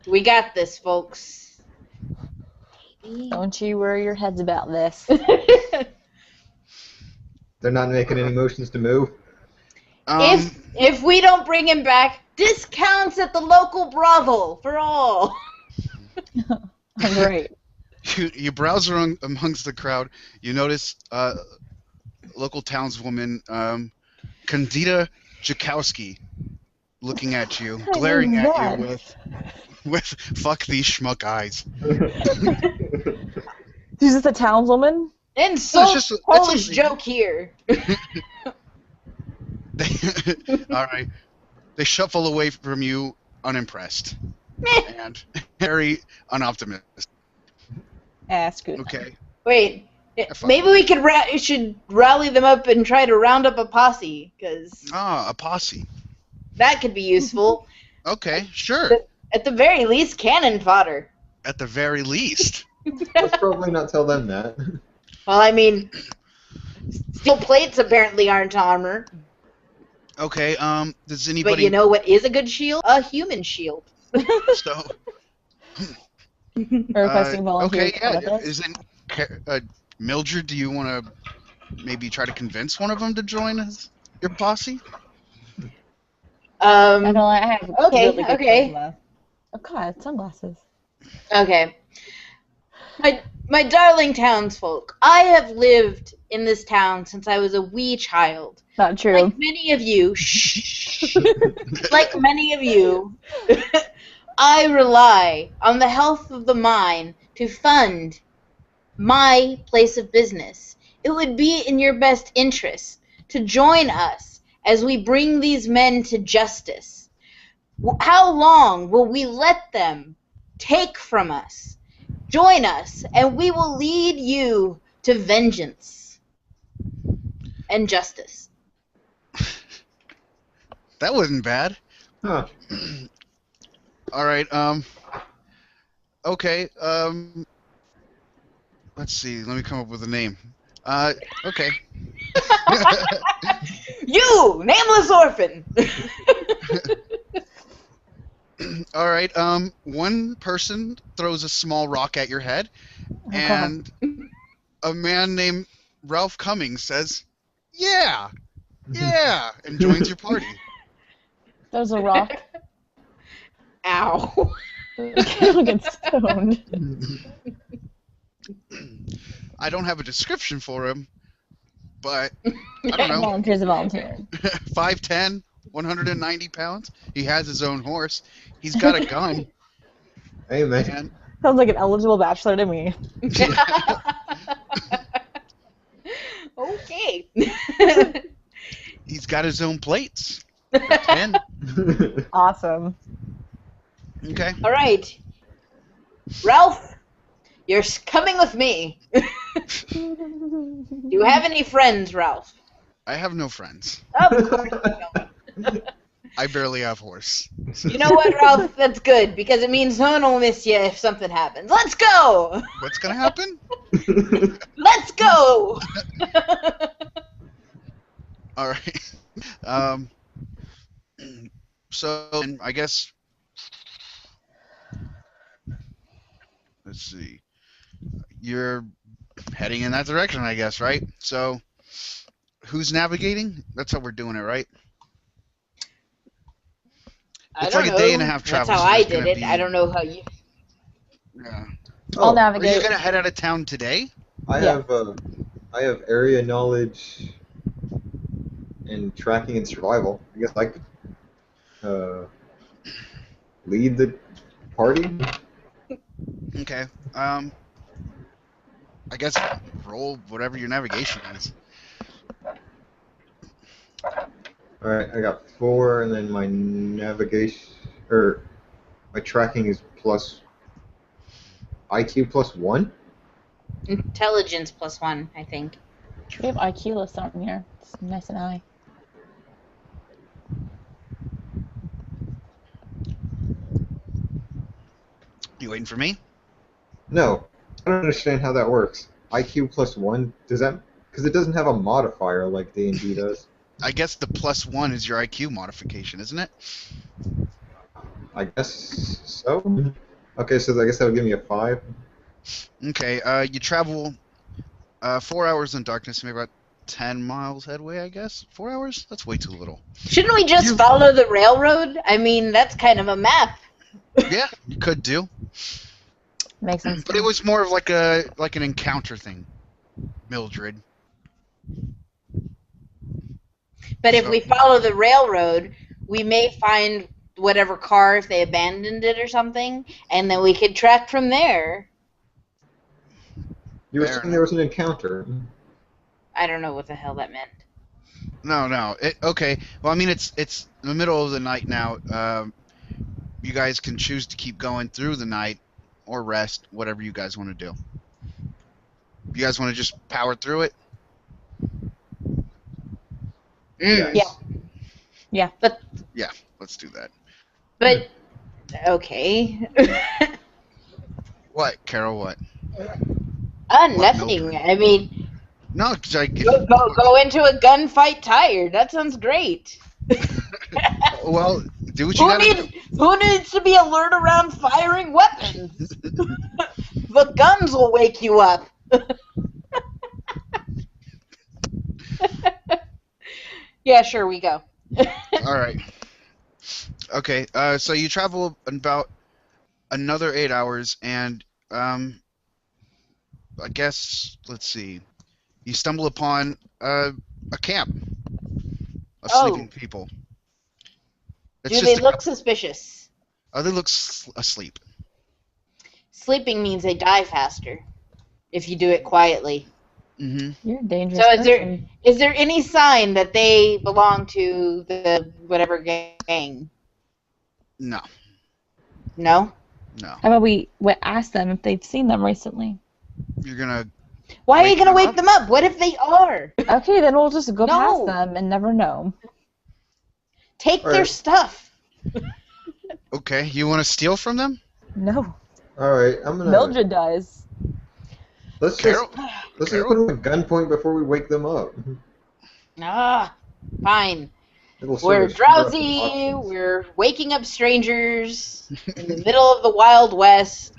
We got this, folks. Don't you worry your heads about this. They're not making any motions to move. If we don't bring him back, discounts at the local brothel for all. Great. You browse around amongst the crowd. You notice local townswoman Candida Jakowski looking at you, glaring at you with "fuck these schmuck" eyes. Is this a townswoman? Insult just a- Polish that's a- joke here. All right. They shuffle away from you unimpressed and very unoptimistic. Good. Okay. Wait, fun. maybe we should rally them up and try to round up a posse, because A posse. that could be useful. Okay, sure. At the very least, cannon fodder. At the very least. Let's probably not tell them that. Well, I mean, steel plates apparently aren't armor. Okay. Does But anybody? you know what is a good shield? A human shield. So. We're requesting volunteers. Okay. to come Yeah. with us. Isn't Mildred? Do you want to maybe try to convince one of them to join your posse? I don't know, I have Okay, really good okay. charisma. Oh God, sunglasses. Okay. My darling townsfolk, I have lived in this town since I was a wee child. Not true. Like many of you, like many of you, I rely on the health of the mine to fund my place of business. It would be in your best interest to join us as we bring these men to justice. How long will we let them take from us? Join us, and we will lead you to vengeance and justice. That wasn't bad. Huh. All right. Okay. Let's see. Let me come up with a name. Okay. You, nameless orphan! All right. One person throws a small rock at your head, Oh, and a man named Ralph Cummings says, "Yeah, yeah," and joins your party. That was a rock. Ow. I'll get stoned. I don't have a description for him, but I don't know. Volunteers are volunteering. 5'10", 190 pounds. He has his own horse. He's got a gun. Hey, man. And Sounds like an eligible bachelor to me. Okay. he's got his own plates. For 10. Awesome. Okay. All right. Ralph, you're coming with me. Do you have any friends, Ralph? I have no friends. Of course you don't. I barely have horse. You know what, Ralph? That's good, because it means no one will miss you if something happens. Let's go! What's gonna happen? Let's go! All right. So and I guess let's see. You're heading in that direction, I guess, right? So who's navigating? That's how we're doing it, right? I It's don't like know. a day and a half travel. That's how so I there's gonna did it. be- I don't know how you... Yeah. I'll Oh, Are navigate. you gonna head out of town today? I Yeah. have area knowledge and tracking and survival. I guess I could lead the party. Okay. I guess roll whatever your navigation is. All right, I got 4, and then my navigation or my tracking is plus IQ plus 1. Intelligence +1, I think. We have IQ list on here. It's nice and high. You waiting for me? No, I don't understand how that works. IQ plus 1, does that, because it doesn't have a modifier like D&D does. I guess the +1 is your IQ modification, isn't it? I guess so. Okay, so I guess that would give me a 5. Okay. You travel 4 hours in darkness, maybe about 10 miles headway, I guess. 4 hours? That's way too little. Shouldn't we just follow the railroad? I mean, that's kind of a map. Yeah, you could do, Makes sense. but it was more of like an encounter thing. Mildred. But if So- we follow the railroad, we may find whatever car if they abandoned it or something, and then we could track from there. You were Fair saying there was an encounter. I don't know what the hell that meant. No. Okay. Well, I mean, it's in the middle of the night now. You guys can choose to keep going through the night or rest, whatever you guys want to do. You guys want to just power through it? Yes. Yeah. Let's do that. But okay. What, Carol? What? Nothing. I mean, No, 'cause like, go into a gunfight tired. That sounds great. well, do what you gotta do. Who needs to be alert around firing weapons? The guns will wake you up. Yeah, sure, we go. All right. Okay, so you travel about another 8 hours, and I guess, let's see, you stumble upon a camp of sleeping people. Do they look suspicious? Oh, they look asleep. Sleeping means they die faster if you do it quietly. Mm-hmm. You're a dangerous So person. is there any sign that they belong to the whatever gang? No. No? No. How about we ask them if they've seen them recently? You're gonna... Why are you Wake going to them wake up? them up? What if they are? Okay, then we'll just go No. past them and never know. Take All their right. stuff. Okay, you want to steal from them? No. Alright, I'm gonna... Mildred does. Let's Carol? just Carol? put them at gunpoint before we wake them up. Ah, fine. It'll serve We're as drowsy. options. We're waking up strangers in the middle of the Wild West.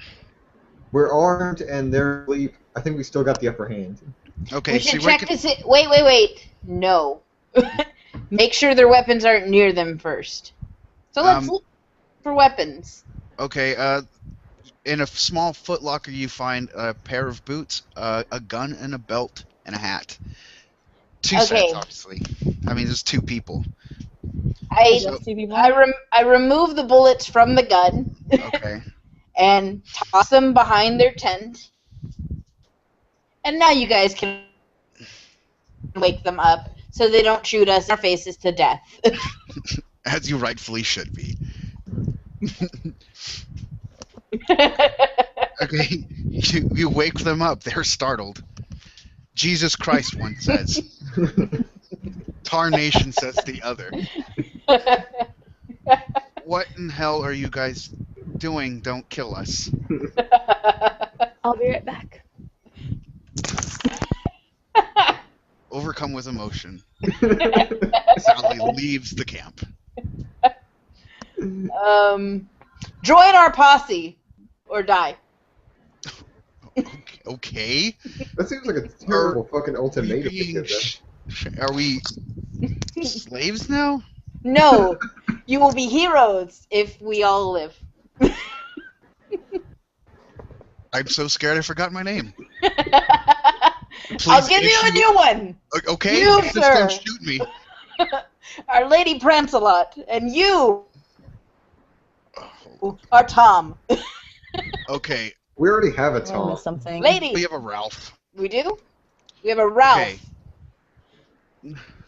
We're armed and they're asleep. I think we still got the upper hand. Okay, We so should you're check to see. Wait. No. Make sure their weapons aren't near them first. So let's look for weapons. Okay, in a small footlocker you find a pair of boots, a gun, and a belt, and a hat. Two Okay. sets, obviously. I mean, there's two people. I Just two people. I remove the bullets from the gun Okay. and toss them behind their tent. And now you guys can wake them up so they don't shoot us in our faces to death. As you rightfully should be. Okay, you wake them up. They're startled. Jesus Christ, one says. Tarnation says the other. What in hell are you guys doing? Don't kill us. I'll be right back. Overcome with emotion, Sally leaves the camp. Join our posse or die. Okay. That seems like a terrible fucking ultimatum to Being give them. Are we slaves now? No, you will be heroes if we all live. I'm so scared I forgot my name. I'll Please give you a issue- new one. Okay, You, just sir. don't shoot me. Our Lady Prancelot, and you are Tom. Okay, We already have a I Tom. missed something. Lady, we have a Ralph. we do. We have a Ralph. Okay.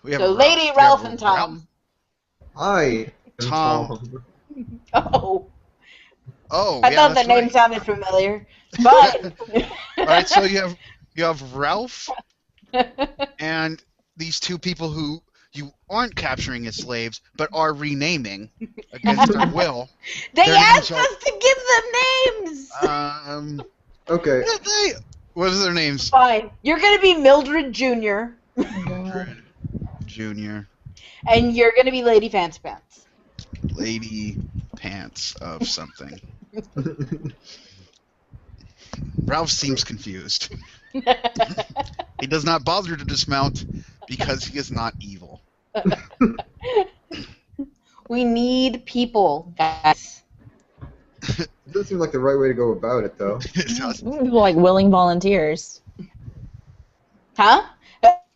We have So a Lady, We have Ralph, a and Tom. I am Tom. Tom. Oh, Oh, I yeah, thought that's that name right. sounded familiar. But All right, so you have Ralph and these two people who you aren't capturing as slaves, but are renaming against their will. they Their asked names are- us to give them names. Okay. What are their names? Fine. You're gonna be Mildred Jr. Junior, and you're gonna be Lady Fancy Pants. Lady Pants of something. Ralph seems confused. He does not bother to dismount because he is not evil. We need people, guys. It doesn't seem like the right way to go about it, though. People like willing volunteers. Huh?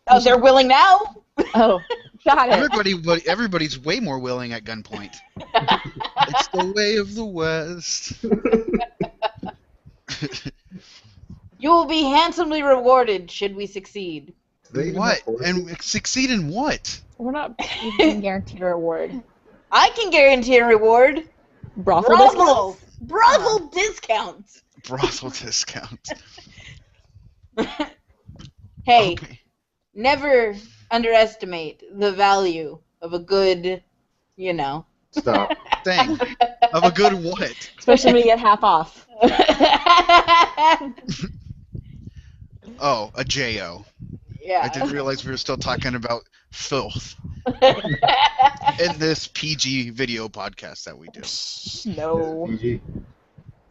Oh, they're willing now? Oh, got it. Everybody's way more willing at gunpoint. It's the way of the West. You will be handsomely rewarded should we succeed. They even What? have horses? And succeed in what? We're not even guaranteed a reward. I can guarantee a reward. Brothel Brothel! discounts? Brothel discounts! Brothel discount. Hey, Okay. never underestimate the value of a good, you know. Stop. Thing. Of a good what? Especially when you get half off. Oh, a J-O. Yeah. I didn't realize we were still talking about filth in this PG video podcast that we do. No. PG.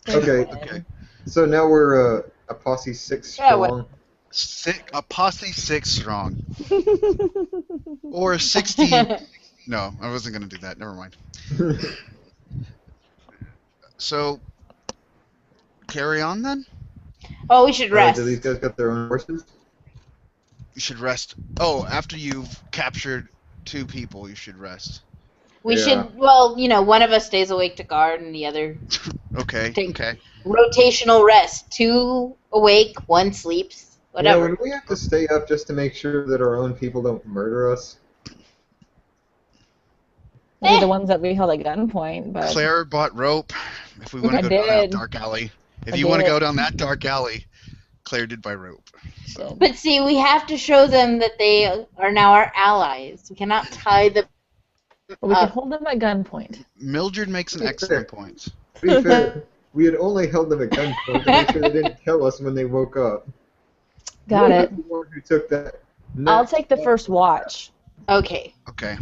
There's Okay. one. Okay. So now we're a posse 6 Yeah, what- strong. A posse 6 strong. Or 60. No, I wasn't going to do that. Never mind. So, carry on then? Oh, we should rest. Do these guys got their own horses? You should rest. Oh, after you've captured 2 people, you should rest. We Yeah. should, well, one of us stays awake to guard and the other Okay, Take- okay. rotational rest. 2 awake, 1 sleeps, whatever. Would we have to stay up just to make sure that our own people don't murder us? Maybe the ones that we held at gunpoint, but Claire bought rope. If we want I to go down that did. dark alley. If I you want to did. go down that dark alley, Claire did buy rope. So, But see, we have to show them that they are now our allies. We cannot tie them we can up. hold them at gunpoint. Mildred makes an excellent point. To be fair, we had only held them at gunpoint to make sure they didn't kill us when they woke up. Got You're it. the one who took that. I'll take the first watch. Okay. Okay.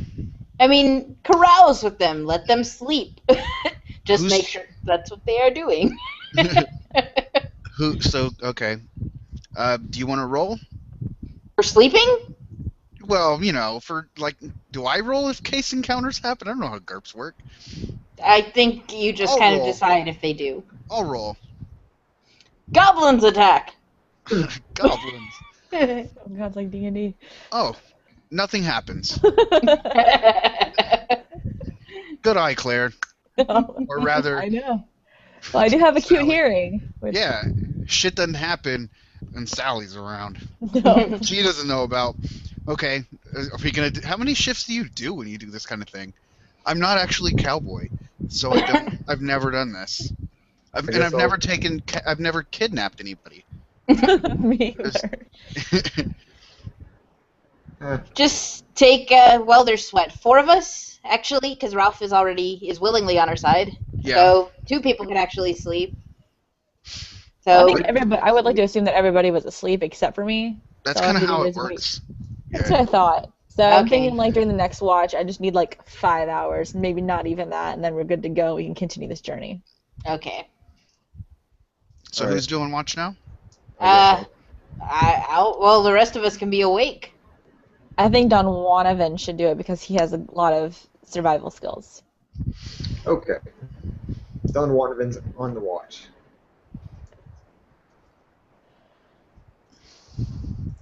I mean, carouse with them. Let them sleep. Just Who's- make sure that's what they are doing. Okay. Do you want to roll? For sleeping? Well, do I roll if case encounters happen? I don't know how GURPS work. I think you just I'll kind of roll. decide if they do. I'll roll. Goblins attack! Goblins. Oh God, it's like D&D. Oh, nothing happens. Good eye, Claire. Or rather, I know. Well, I do have a cute Sally. hearing. Which, yeah, shit doesn't happen and Sally's around. No. She doesn't know about. Okay, are we gonna? How many shifts do you do when you do this kind of thing? I'm not actually cowboy, so I don't. I've never done this. I've guess never taken. I've never kidnapped anybody. Me either. Just take, there's 4 of us, actually, because Ralph is willingly on our side. Yeah. So 2 people can actually sleep. I So, think everybody. I would like to assume that everybody was asleep except for me. That's So kind of if how it it is weak. works. That's Yeah. what I thought. So I'm Okay. thinking during the next watch, I just need 5 hours, maybe not even that, and then we're good to go. We can continue this journey. okay. So Alright. who's doing watch now? Well, the rest of us can be awake. I think Don Wanavan should do it because he has a lot of survival skills. Okay. Don Wanavan's on the watch. I'm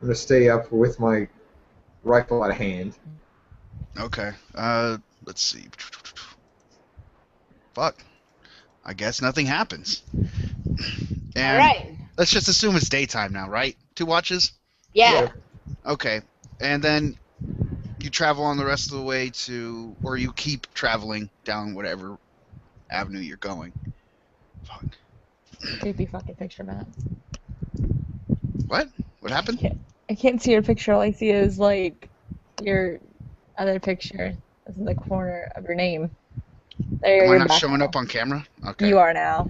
gonna stay up with my rifle at hand. Okay. Let's see. Fuck. I guess nothing happens. And All right. let's just assume it's daytime now, right? 2 watches? Yeah. Okay. And then you travel on the rest of the way or you keep traveling down whatever avenue you're going. Fuck. Creepy fucking picture, Matt. What? What happened? I can't see your picture. All I see is your other picture. That's in the corner of your name. There Am I you're not back showing now. up on camera? Okay. You are now.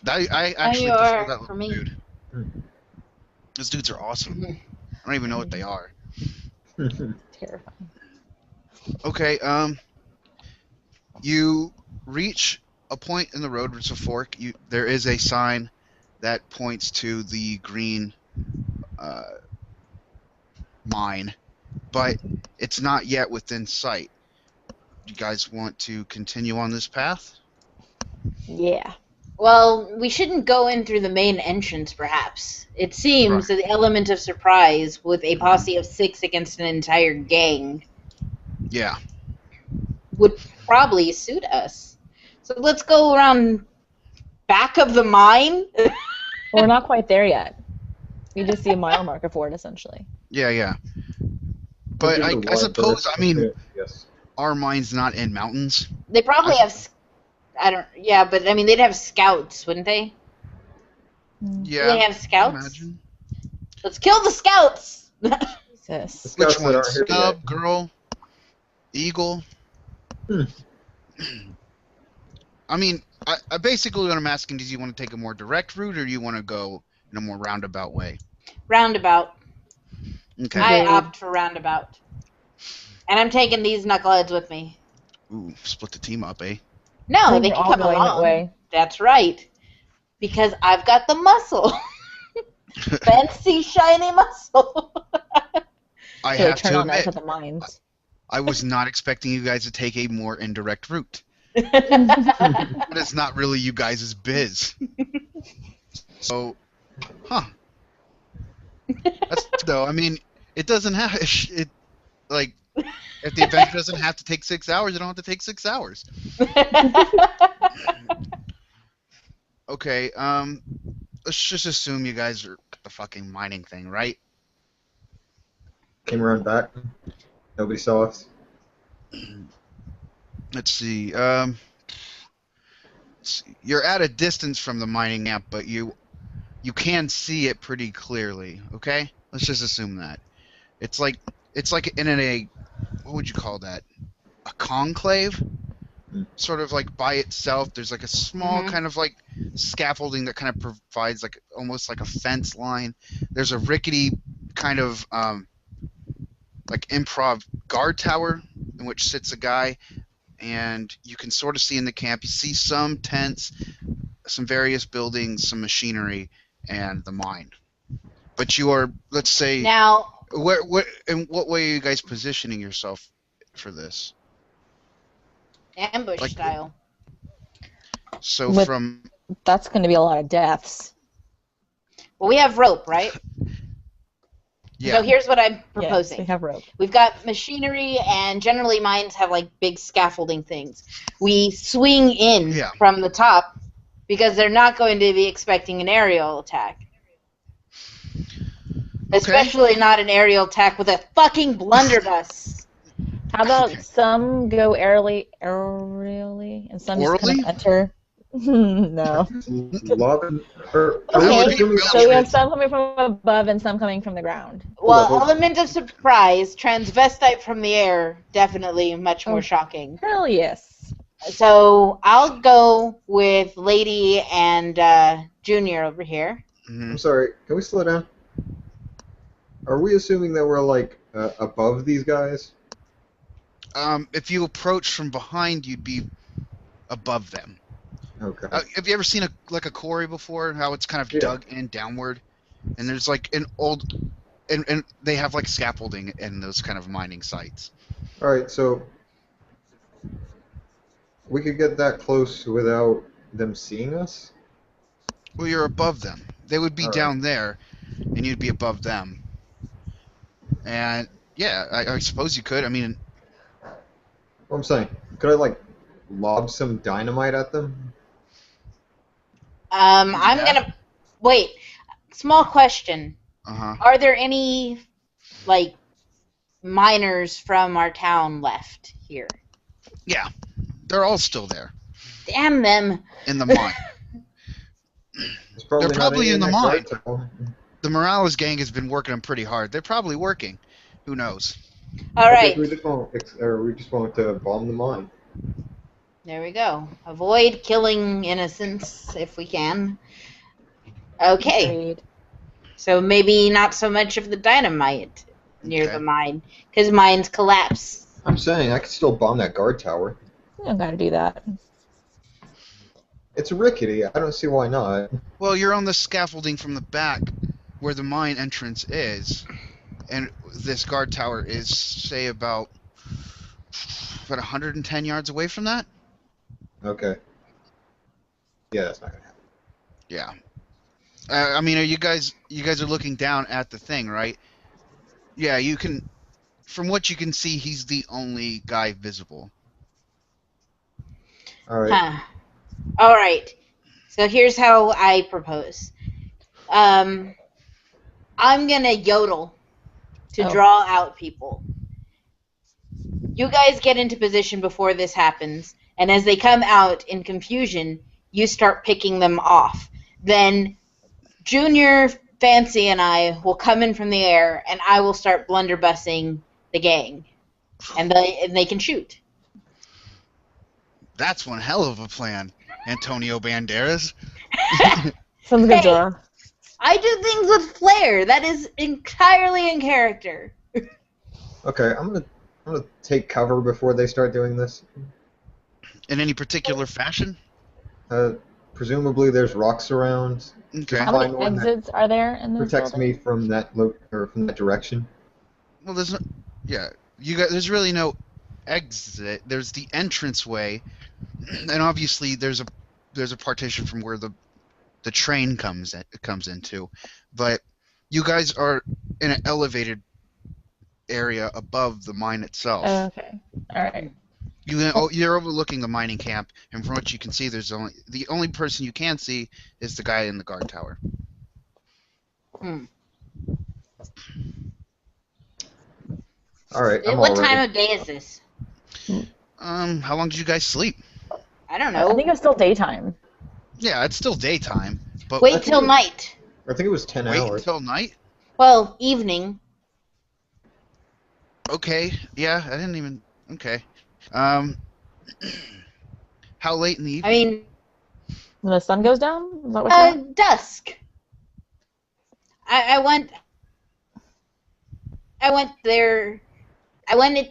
I actually you prefer are that for little me. dude. Those dudes are awesome. I don't even know what they are. Terrifying. Okay, you reach a point in the road, it's a fork. There is a sign that points to the green mine, but it's not yet within sight. Do you guys want to continue on this path? Yeah. Well, we shouldn't go in through the main entrance, perhaps. It seems that the element of surprise with a posse of 6 against an entire gang Yeah. would probably suit us. So let's go around back of the mine. Well, we're not quite there yet. We just see a mile marker for it, essentially. Yeah. But Look at the I suppose, water. I mean, Yes. our mine's not in mountains. They probably have. But I mean, they'd have scouts, wouldn't they? Yeah. Do they have scouts? Imagine. Let's kill the scouts. Jesus. Scouts Which that one? aren't here Scub, yet. girl, eagle? Hmm. I mean, I basically what I'm asking is, do you want to take a more direct route, or do you want to go in a more roundabout way? Roundabout. Okay. I opt for roundabout. And I'm taking these knuckleheads with me. Ooh, split the team up, eh? I No, think they we're can all come going along. that way. That's right. Because I've got the muscle. Fancy, shiny muscle. I So have turn to on us admit, at the mines. I was not expecting you guys to take a more indirect route. But it's not really you guys' biz. So, huh. That's though. I mean, it doesn't have it. Like, if the adventure doesn't have to take 6 hours, you don't have to take 6 hours. Okay. Let's just assume you guys are at the fucking mining thing, right? Came around back. Nobody saw us. Let's see. You're at a distance from the mining camp, but you can see it pretty clearly. Okay, let's just assume that. It's like in a what would you call that? A conclave, sort of like by itself. There's like a small kind of like scaffolding that kind of provides like almost like a fence line. There's a rickety kind of like improv guard tower in which sits a guy, and you can sort of see in the camp. You see some tents, some various buildings, some machinery, and the mine. But you are, let's say, Now, in what way are you guys positioning yourself for this? ambush Like- style. So With- from That's going to be a lot of deaths. Well, we have rope, right? yeah, So here's what I'm Yes, proposing. we have rope. We've got machinery, and generally mines have like big scaffolding things. We swing in Yeah. from the top because they're not going to be expecting an aerial attack. Especially not an aerial attack with a fucking blunderbuss. How about Okay. some go aerially, and some just kind Orally? of enter? No. Love or That would Okay, be really so we have good. some coming from above and some coming from the ground. Well, Hold on. element of surprise, transvestite from the air, definitely much more Oh. shocking. Hell yes. So I'll go with Lady and Junior over here. Mhm. I'm sorry. Can we slow down? Are we assuming that we're like above these guys? If you approach from behind, you'd be above them. Okay. Have you ever seen a quarry before? How it's kind of Yeah. dug in downward, and there's like an old, and they have like scaffolding in those kind of mining sites. All right. So we could get that close without them seeing us. Well, you're above them. They would be All right. down there, and you'd be above them. And yeah, I suppose you could. I mean, What I'm saying, could I like lob some dynamite at them? I'm Yeah. gonna wait. Small question: uh-huh. are there any like miners from our town left here? Yeah, they're all still there Damn them! in the mine. It's probably They're not probably any in the that mine. guard tower. The Morales gang has been working them pretty hard. They're probably working. Who knows? All Okay, right, We just want to bomb the mine. there we go. Avoid killing innocents if we can. Okay, Agreed. so maybe not so much of the dynamite near Okay. the mine, because mines collapse. I'm saying I could still bomb that guard tower. You don't gotta do that. It's rickety. I don't see why not. Well, you're on the scaffolding from the back where the mine entrance is, and this guard tower is, say, about 110 yards away from that? Okay. Yeah, that's not gonna happen. Yeah. I mean, you guys are looking down at the thing, right? Yeah, you can. From what you can see, he's the only guy visible. All right. Huh. All right. So here's how I propose. I'm gonna yodel to Oh. draw out people. You guys get into position before this happens, and as they come out in confusion, you start picking them off. Then Junior, Fancy, and I will come in from the air, and I will start blunderbussing the gang, and they can shoot. That's one hell of a plan, Antonio Banderas. Sounds good, Hey. Jorah. I do things with flair. That is entirely in character. Okay, I'm gonna take cover before they start doing this. In any particular fashion? Presumably there's rocks around. Okay. How many Find one that exits are there in this protects building? me from that or from that direction. Well, there's no, yeah, you got. There's really no exit. There's the entranceway, and obviously there's a partition from where the train comes into, but you guys are in an elevated area above the mine itself. Oh, okay. All right. You're overlooking the mining camp, and from what you can see, the only person you can see is the guy in the guard tower. Hmm. All right, I'm What all ready. time of day is this? How long did you guys sleep? I don't I know. think it's still daytime. Yeah, it's still daytime, but Wait till night. I think it was 10 wait hours. until night. Well, evening. Okay, yeah, I didn't even. Okay, how late in the evening? I mean, When the sun goes down? Is that what you want? dusk. I went there.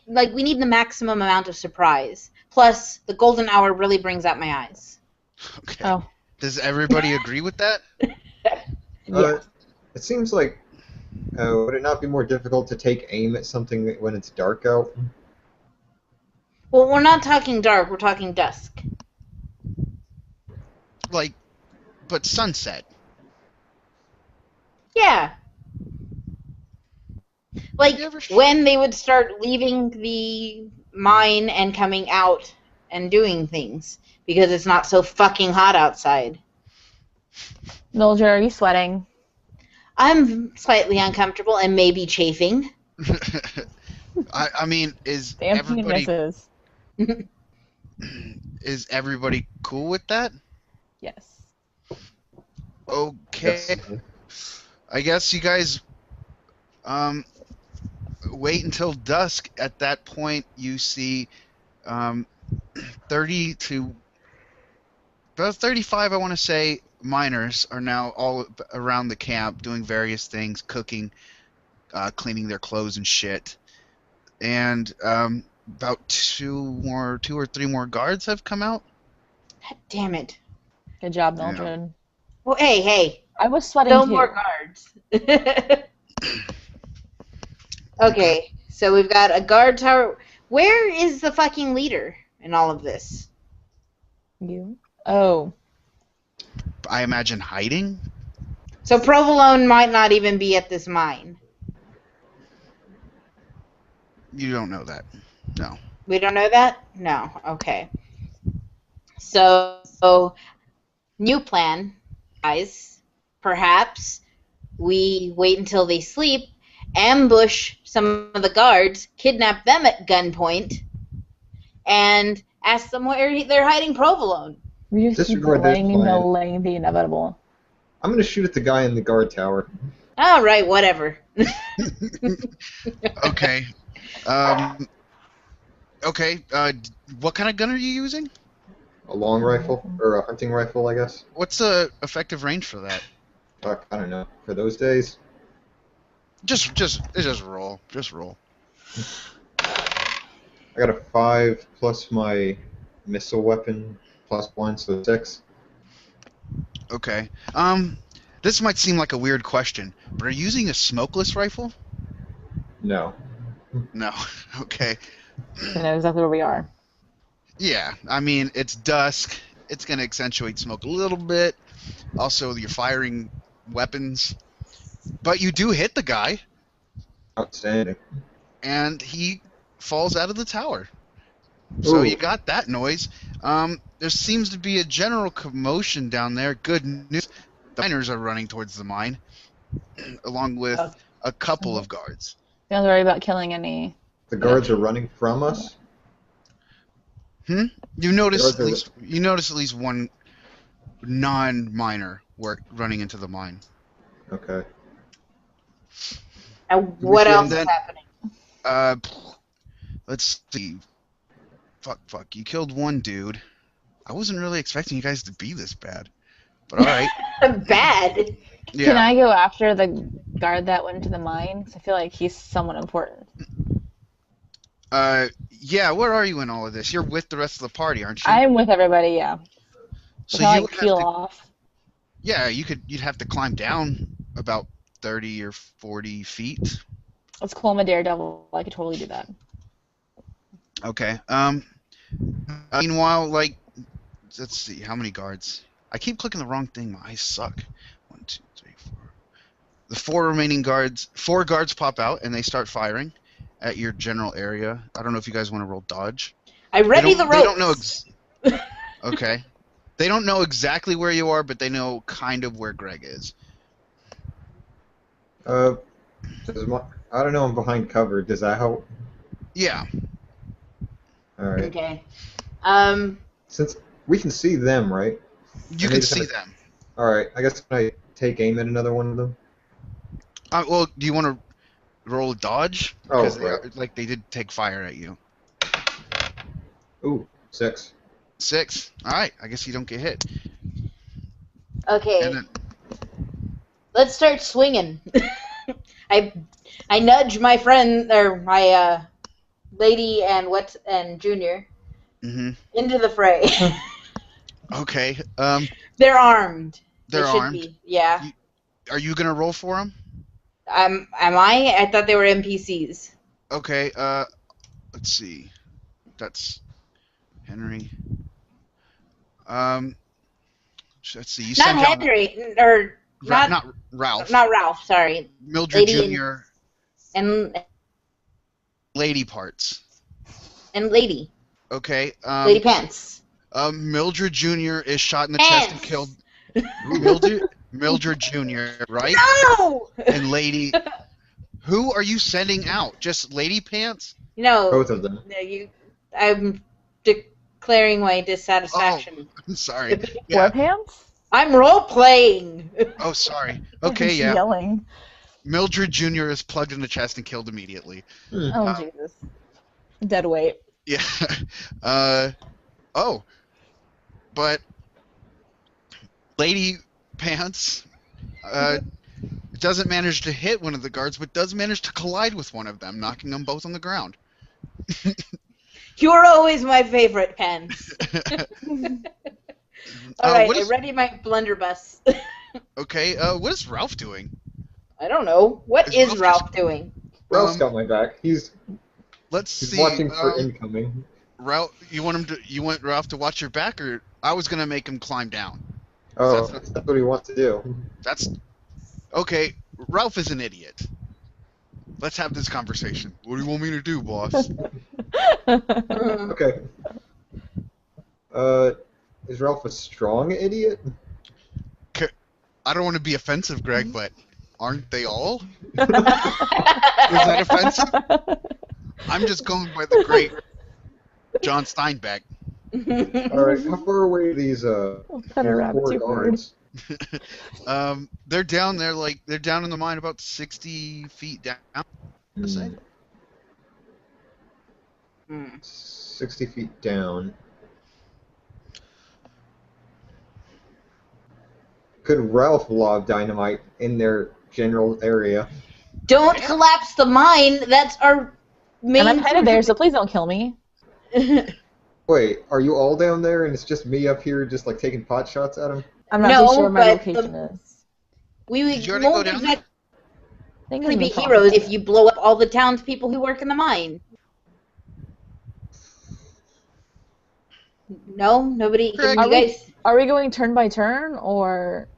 Like, we need the maximum amount of surprise. Plus, the golden hour really brings out my eyes. Okay. Oh. Does everybody agree with that? Yeah. It seems like, would it not be more difficult to take aim at something when it's dark out? Well, we're not talking dark. We're talking dusk. Like, but sunset. Yeah. Like, You ever when they would start leaving the mine and coming out and doing things. Because it's not so fucking hot outside. Mildred, are you sweating? I'm slightly uncomfortable and maybe chafing. I mean, is Damn everybody penises. is everybody cool with that? Yes. Okay. Yes. I guess you guys wait until dusk. At that point, you see 30 to about 35, I want to say, miners are now all around the camp doing various things, cooking, cleaning their clothes and shit. And about two or three more guards have come out. God damn it. Good job, Yeah. Mildred. Well, hey. I was sweating No too. more guards. Okay, so we've got a guard tower. Where is the fucking leader in all of this? You? Oh. I imagine hiding. So Provolone might not even be at this mine. You don't know that. No. We don't know that? No. Okay. So new plan, guys. Perhaps we wait until they sleep, ambush some of the guards, kidnap them at gunpoint, and ask them where they're hiding Provolone. We just keep Disregard this plan. delaying the inevitable. I'm gonna shoot at the guy in the guard tower. All right, whatever. Okay. Okay. What kind of gun are you using? A long rifle or a hunting rifle, I guess. What's the effective range for that? Fuck, I don't know. For those days, Just roll. Just roll. I got a 5 plus my missile weapon +1, so 6. Okay. This might seem like a weird question, but are you using a smokeless rifle? No. No. Okay. I know exactly where we are. Yeah. I mean, it's dusk. It's gonna accentuate smoke a little bit. Also, you're firing weapons, but you do hit the guy, Outstanding. and he falls out of the tower. So Ooh. you got that noise. There seems to be a general commotion down there. Good news. The miners are running towards the mine, along with a couple of guards. Don't worry about killing any. The guards are running from us. You notice Guards at are- least one non-miner running into the mine. Okay. And what see, else then- is happening? Let's see. Fuck. You killed one dude. I wasn't really expecting you guys to be this bad, but all right. Bad. Yeah. Can I go after the guard that went into the mine? 'Cause I feel like he's someone important. Yeah. Where are you in all of this? You're with the rest of the party, aren't you? I'm with everybody, yeah. So Can I you like would have peel to. off? Yeah, you'd have to climb down about 30 or 40 feet. Let's call him a daredevil. I could totally do that. Okay. Meanwhile, like, let's see, how many guards? I keep clicking the wrong thing. My eyes suck. 1, 2, 3, 4. The 4 remaining guards, 4 guards pop out and they start firing at your general area. I don't know if you guys want to roll dodge. I ready the ropes. They don't know. Okay. They don't know exactly where you are, but they know kind of where Greg is. I don't know. I'm behind cover. Does that help? Yeah. All right. Okay. Since we can see them, right? You can see them. All right. I guess can I take aim at another one of them? Well, do you want to roll a dodge? Oh, Because right. they did take fire at you. Ooh, 6. 6. All right. I guess you don't get hit. Okay. And then, Let's start swinging. I nudge my friend or my lady and Junior into the fray. okay. They're armed. They're They should armed. be. Yeah. Are you gonna roll for them? Am I? I thought they were NPCs. Okay. Let's see. That's Henry. Let's see. You Not sent down Henry or not Ralph. Not Ralph. Sorry. Mildred Lady Jr. And Lady parts. Lady. Okay. Lady Pants. Mildred Jr. is shot in the chest and killed. Mildred Jr. Right? No. And Lady. Who are you sending out? Just Lady Pants? No. Both of them. No, I'm declaring my dissatisfaction. Oh, I'm sorry. War pants? I'm role playing. Oh, sorry. Okay, He's yeah. Yelling. Mildred Jr. is plugged in the chest and killed immediately. Oh, Jesus. Dead weight. Yeah. Oh. But Lady Pants doesn't manage to hit one of the guards, but does manage to collide with one of them, knocking them both on the ground. You're always my favorite, Pants. All right, I ready my blunderbuss. Okay, what is Ralph doing? I don't know. What is Ralph doing? Ralph's got my back. He's see. watching for incoming. Ralph, you want Ralph to watch your back, or I was gonna make him climb down. Oh, that's what he wants to do. That's okay. Ralph is an idiot. Let's have this conversation. What do you want me to do, boss? Okay. Is Ralph a strong idiot? I don't want to be offensive, Greg, but aren't they all? Is that offensive? I'm just going by the great John Steinbeck. All right, how far away are these four guards? They're down there, they're down in the mine about 60 feet down. Let's say. 60 feet down. Could Ralph lob dynamite in their general area? Don't collapse the mine. That's our main. And I'm headed there, so please don't kill me. Wait, are you all down there and it's just me up here just like taking pot shots at him? I'm not too sure where my location is. We Did you already go won't down there? exactly be heroes if you blow up all the townspeople who work in the mine. No? Nobody? Greg, You guys... Are we going turn by turn, or...?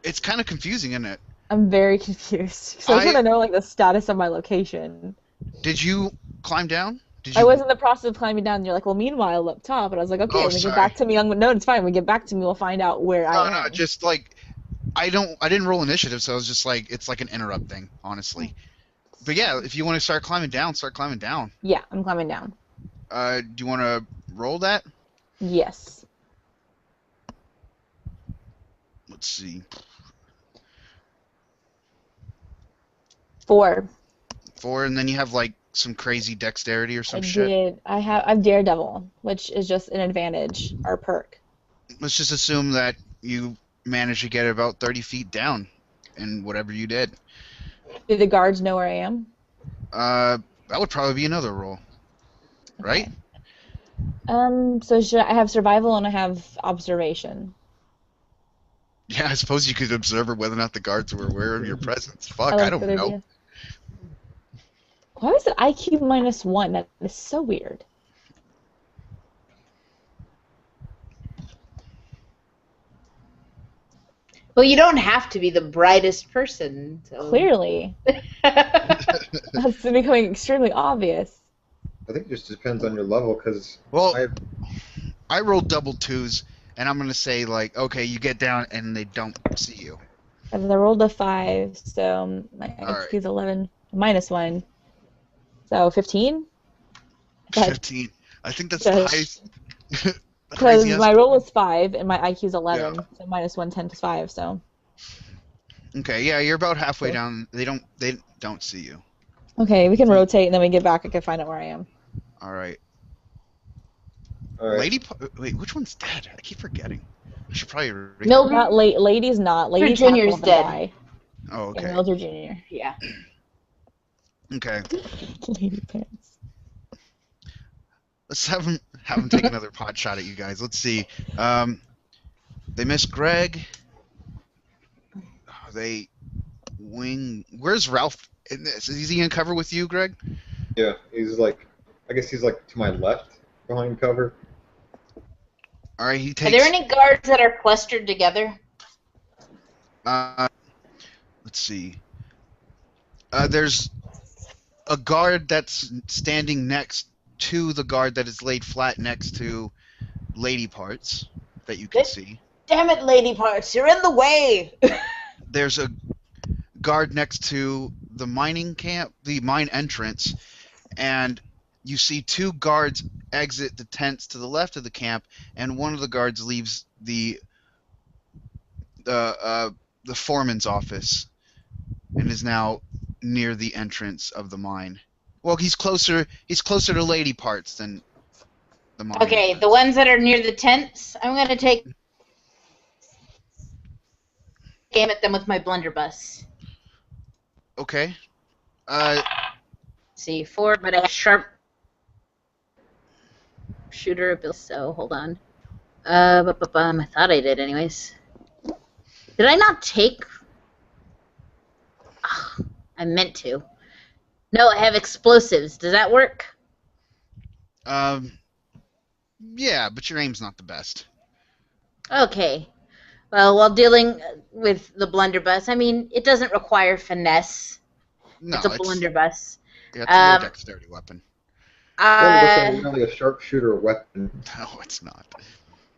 It's kind of confusing, isn't it? I'm very confused. So I just want to know, like, the status of my location. Did you climb down? I was in the process of climbing down, and you're like, well, meanwhile, up top, and I was like, okay, when we get back to me, no, it's fine, when we get back to me, we'll find out where I am. No, just, like, I didn't roll initiative, so I was just like, it's like an interrupt thing, honestly. But yeah, if you want to start climbing down, start climbing down. Yeah, I'm climbing down. Do you want to roll that? Yes. Let's see. 4. 4, and then you have, like, some crazy dexterity or some shit? Did. I'm Daredevil, which is just an advantage, our perk. Let's just assume that you managed to get about 30 feet down. in whatever you did. Do the guards know where I am? That would probably be another roll, right? So should I have survival and I have observation? Yeah, I suppose you could observe whether or not the guards were aware of your presence. Fuck, I like don't that know. idea. Why was it IQ -1? That is so weird. Well, you don't have to be the brightest person. So. Clearly. That's becoming extremely obvious. I think it just depends on your level, because Well, I rolled double 2s, and I'm gonna say like, okay, you get down and they don't see you. And I rolled a 5, so my All IQ is 11 -1. So 15? 15. I think that's the Because- highest. Because Crazy my ass- roll was 5 and my IQ is 11, so -1, 10 plus 5, so. Okay, yeah, you're about halfway down. They don't see you. Okay, we can rotate and then we get back. I can find out where I am. All right. all right. Wait, which one's dead? I keep forgetting. I should probably. Mildred. Not Lady's not. Lady's Junior's not dead. Die. Oh, okay. Yeah, Mildred Jr. Yeah. Okay. Lady pants. Let's have him take another pot shot at you guys. Let's see. They miss Greg. They wing. Where's Ralph in this? Is he in cover with you, Greg? Yeah, he's like, I guess he's like to my left behind cover. All right, he Are takes. there any guards that are clustered together? Let's see. There's a guard that's standing next to the guard that is laid flat next to Lady Parts that you can Good. see. Damn it, lady parts, you're in the way. There's a guard next to the mining camp, the mine entrance, and you see 2 guards exit the tents to the left of the camp, and one of the guards leaves the foreman's office and is now near the entrance of the mine. Well, he's closer to Lady Parts than the mine. Okay, entrance. the ones that are near the tents, I'm gonna take aim at them with my blunderbuss. Okay. See, 4, but I have sharp shooter ability, so hold on. I thought I did anyways. Did I not take? Ugh, I meant to. No, I have explosives. Does that work? Yeah, but your aim's not the best. Okay. Well, while dealing with the blunderbuss, I mean, it doesn't require finesse. No, It's a blunderbuss. Yeah, it's a low dexterity weapon. Blunderbuss is really a sharpshooter weapon. No, it's not.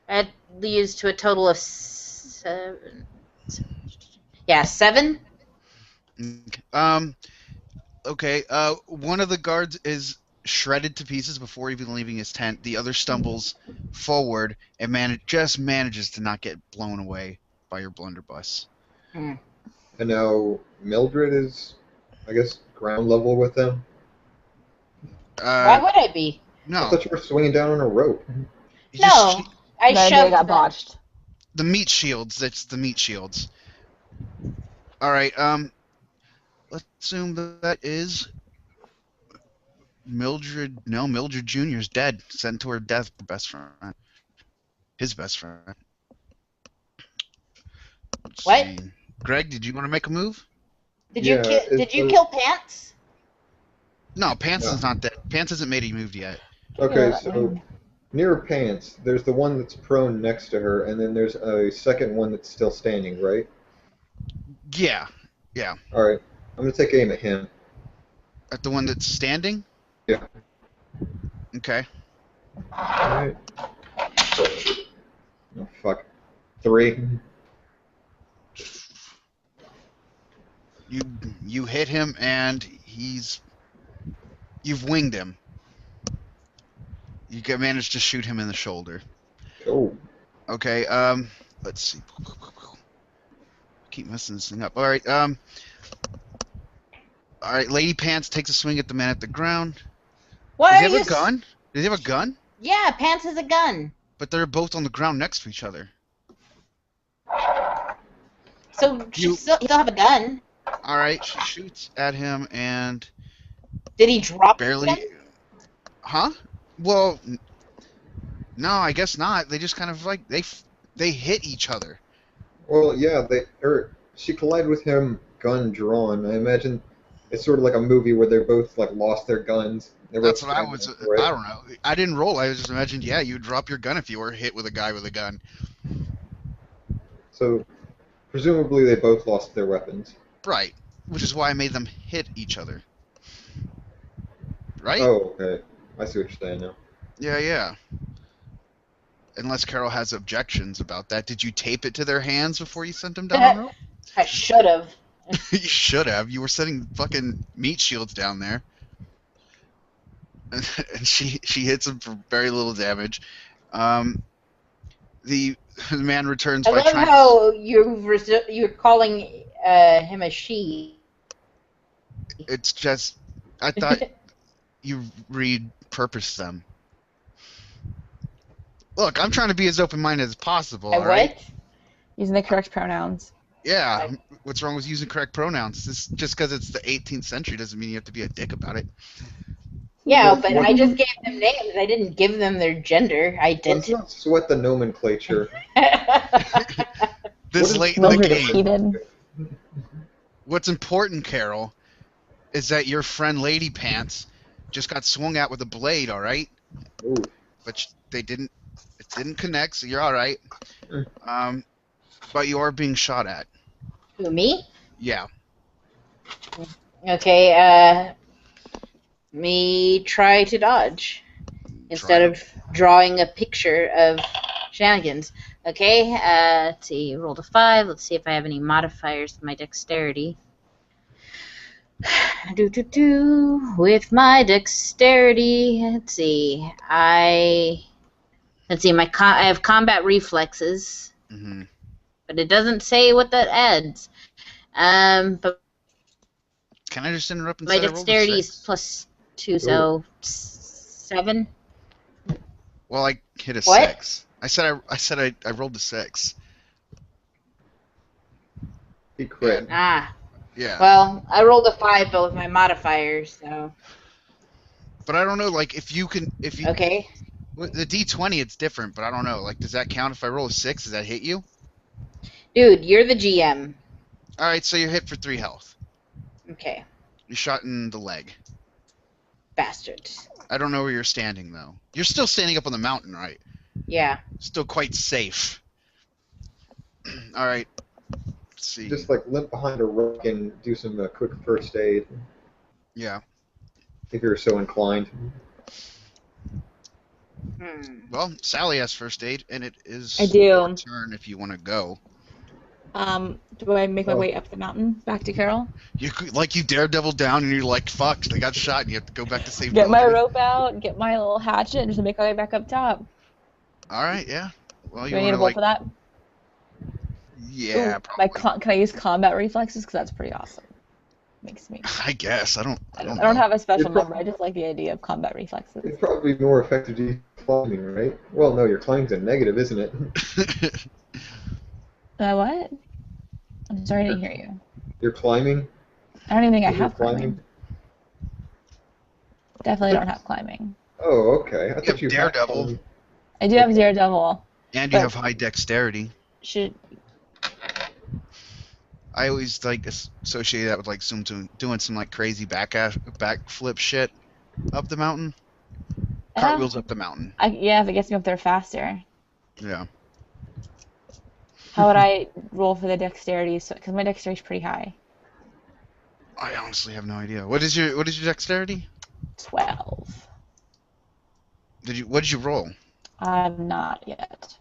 I used to a total of 7. Yeah, 7. Okay. One of the guards is shredded to pieces before even leaving his tent. The other stumbles forward and just manages to not get blown away by your blunderbuss. And now Mildred is, I guess, ground level with them. Why would I be? I No. thought you were swinging down on a rope. You just No, I No, they shoved got them. botched. The meat shields. That's the meat shields. All right. Let's assume that is Mildred. No, Mildred Jr. is dead. Sent to her death. Her best friend. His best friend. Let's What? see. Greg, did you want to make a move? Did you Yeah, kill? Did you it's- kill Pants? No, Pants No. is not dead. Pants hasn't made a move yet. Okay, Yeah, so near Pants, there's the one that's prone next to her, and then there's a second one that's still standing, right? Yeah. Alright, I'm gonna take aim at him. At the one that's standing? Yeah. Okay. Alright. Oh, fuck. 3. You hit him and you've winged him. You managed to shoot him in the shoulder. Oh. Okay, let's see. Keep messing this thing up. Alright, Lady Pants takes a swing at the man at the ground. Why Does are he you? have a gun? Does he have a gun? Yeah, Pants has a gun. But they're both on the ground next to each other. So you still have a gun. All right, she shoots at him and Did he drop the barely. gun? Huh? Well, no, I guess not. They just kind of like they hit each other. Well, yeah, she collided with him, gun drawn. I imagine it's sort of like a movie where they both like lost their guns. They're both That's what I was. scrambling for it. I don't know. I didn't roll. I just imagined. Yeah, you'd drop your gun if you were hit with a guy with a gun. So presumably they both lost their weapons. Right. Which is why I made them hit each other. Right? Oh, okay. I see what you're saying now. Yeah. Unless Carol has objections about that. Did you tape it to their hands before you sent them down the road? I should have. You should have. You were setting fucking meat shields down there. And she hits him for very little damage. The man returns I by love trying how you're calling him a she. It's just... I thought you repurposed them. Look, I'm trying to be as open-minded as possible, I alright? what? Using the correct pronouns. Yeah, what's wrong with using correct pronouns? Just because it's the 18th century doesn't mean you have to be a dick about it. Yeah, What- but what- I just gave them names. I didn't give them their gender Let's identity. not sweat the nomenclature. This is- late in Those the are game, defeated. what's important, Carol, is that your friend Lady Pants just got swung at with a blade, alright? Ooh. But it didn't connect, so you're alright. Mm. But you are being shot at. Who, me? Yeah. Okay, me try to dodge instead of drawing a picture of shenanigans. Okay, let's see, rolled a 5. Let's see if I have any modifiers to my dexterity. With my dexterity, let's see, I have combat reflexes, Mm-hmm. but it doesn't say what that adds. But Can I just interrupt and my say I rolled a dexterity is 6? +2, so 7. Well, I hit a What? 6. I said I rolled a 6. He crit. Ah, Yeah. well, I rolled a 5, but with my modifiers, so But I don't know, like, if you okay. with the D20, it's different, but I don't know. Like, does that count if I roll a 6? Does that hit you? Dude, you're the GM. All right, so you're hit for 3 health. Okay, You're shot in the leg. bastards. I don't know where you're standing, though. You're still standing up on the mountain, right? Yeah. Still quite safe. All right. Let's see. Just like limp behind a rock and do some quick first aid Yeah. if you're so inclined. Well, Sally has first aid, and it is I do. your turn if you want to go. Do I make my way up the mountain back to Carol? You daredevil down, and you're like, fuck, they got shot, and you have to go back to save Get my nobody. rope out, get my little hatchet, and just make my way back up top. All right, yeah. Well, Do you I need want a to roll like, for that? yeah, Ooh, my probably. can I use combat reflexes? Because that's pretty awesome. Makes me. I guess I don't I know. don't have a special You're number. I just like the idea of combat reflexes. It's probably more effective to use climbing, right? Well, no, your climbing's a negative, isn't it? What? I'm sorry, I didn't hear you. You're climbing? I don't even think I You're have climbing. Definitely don't have climbing. Oh, okay. I have thought you had Daredevil. climbing. I do have Daredevil. And you But- have high dexterity. Should I always like associate that with like doing some like crazy backflip shit up the mountain. Cartwheels up the mountain. yeah, if it gets me up there faster. Yeah. How would I roll for the dexterity? Because my dexterity is pretty high. I honestly have no idea. What is your dexterity? 12. What did you roll? I'm not yet.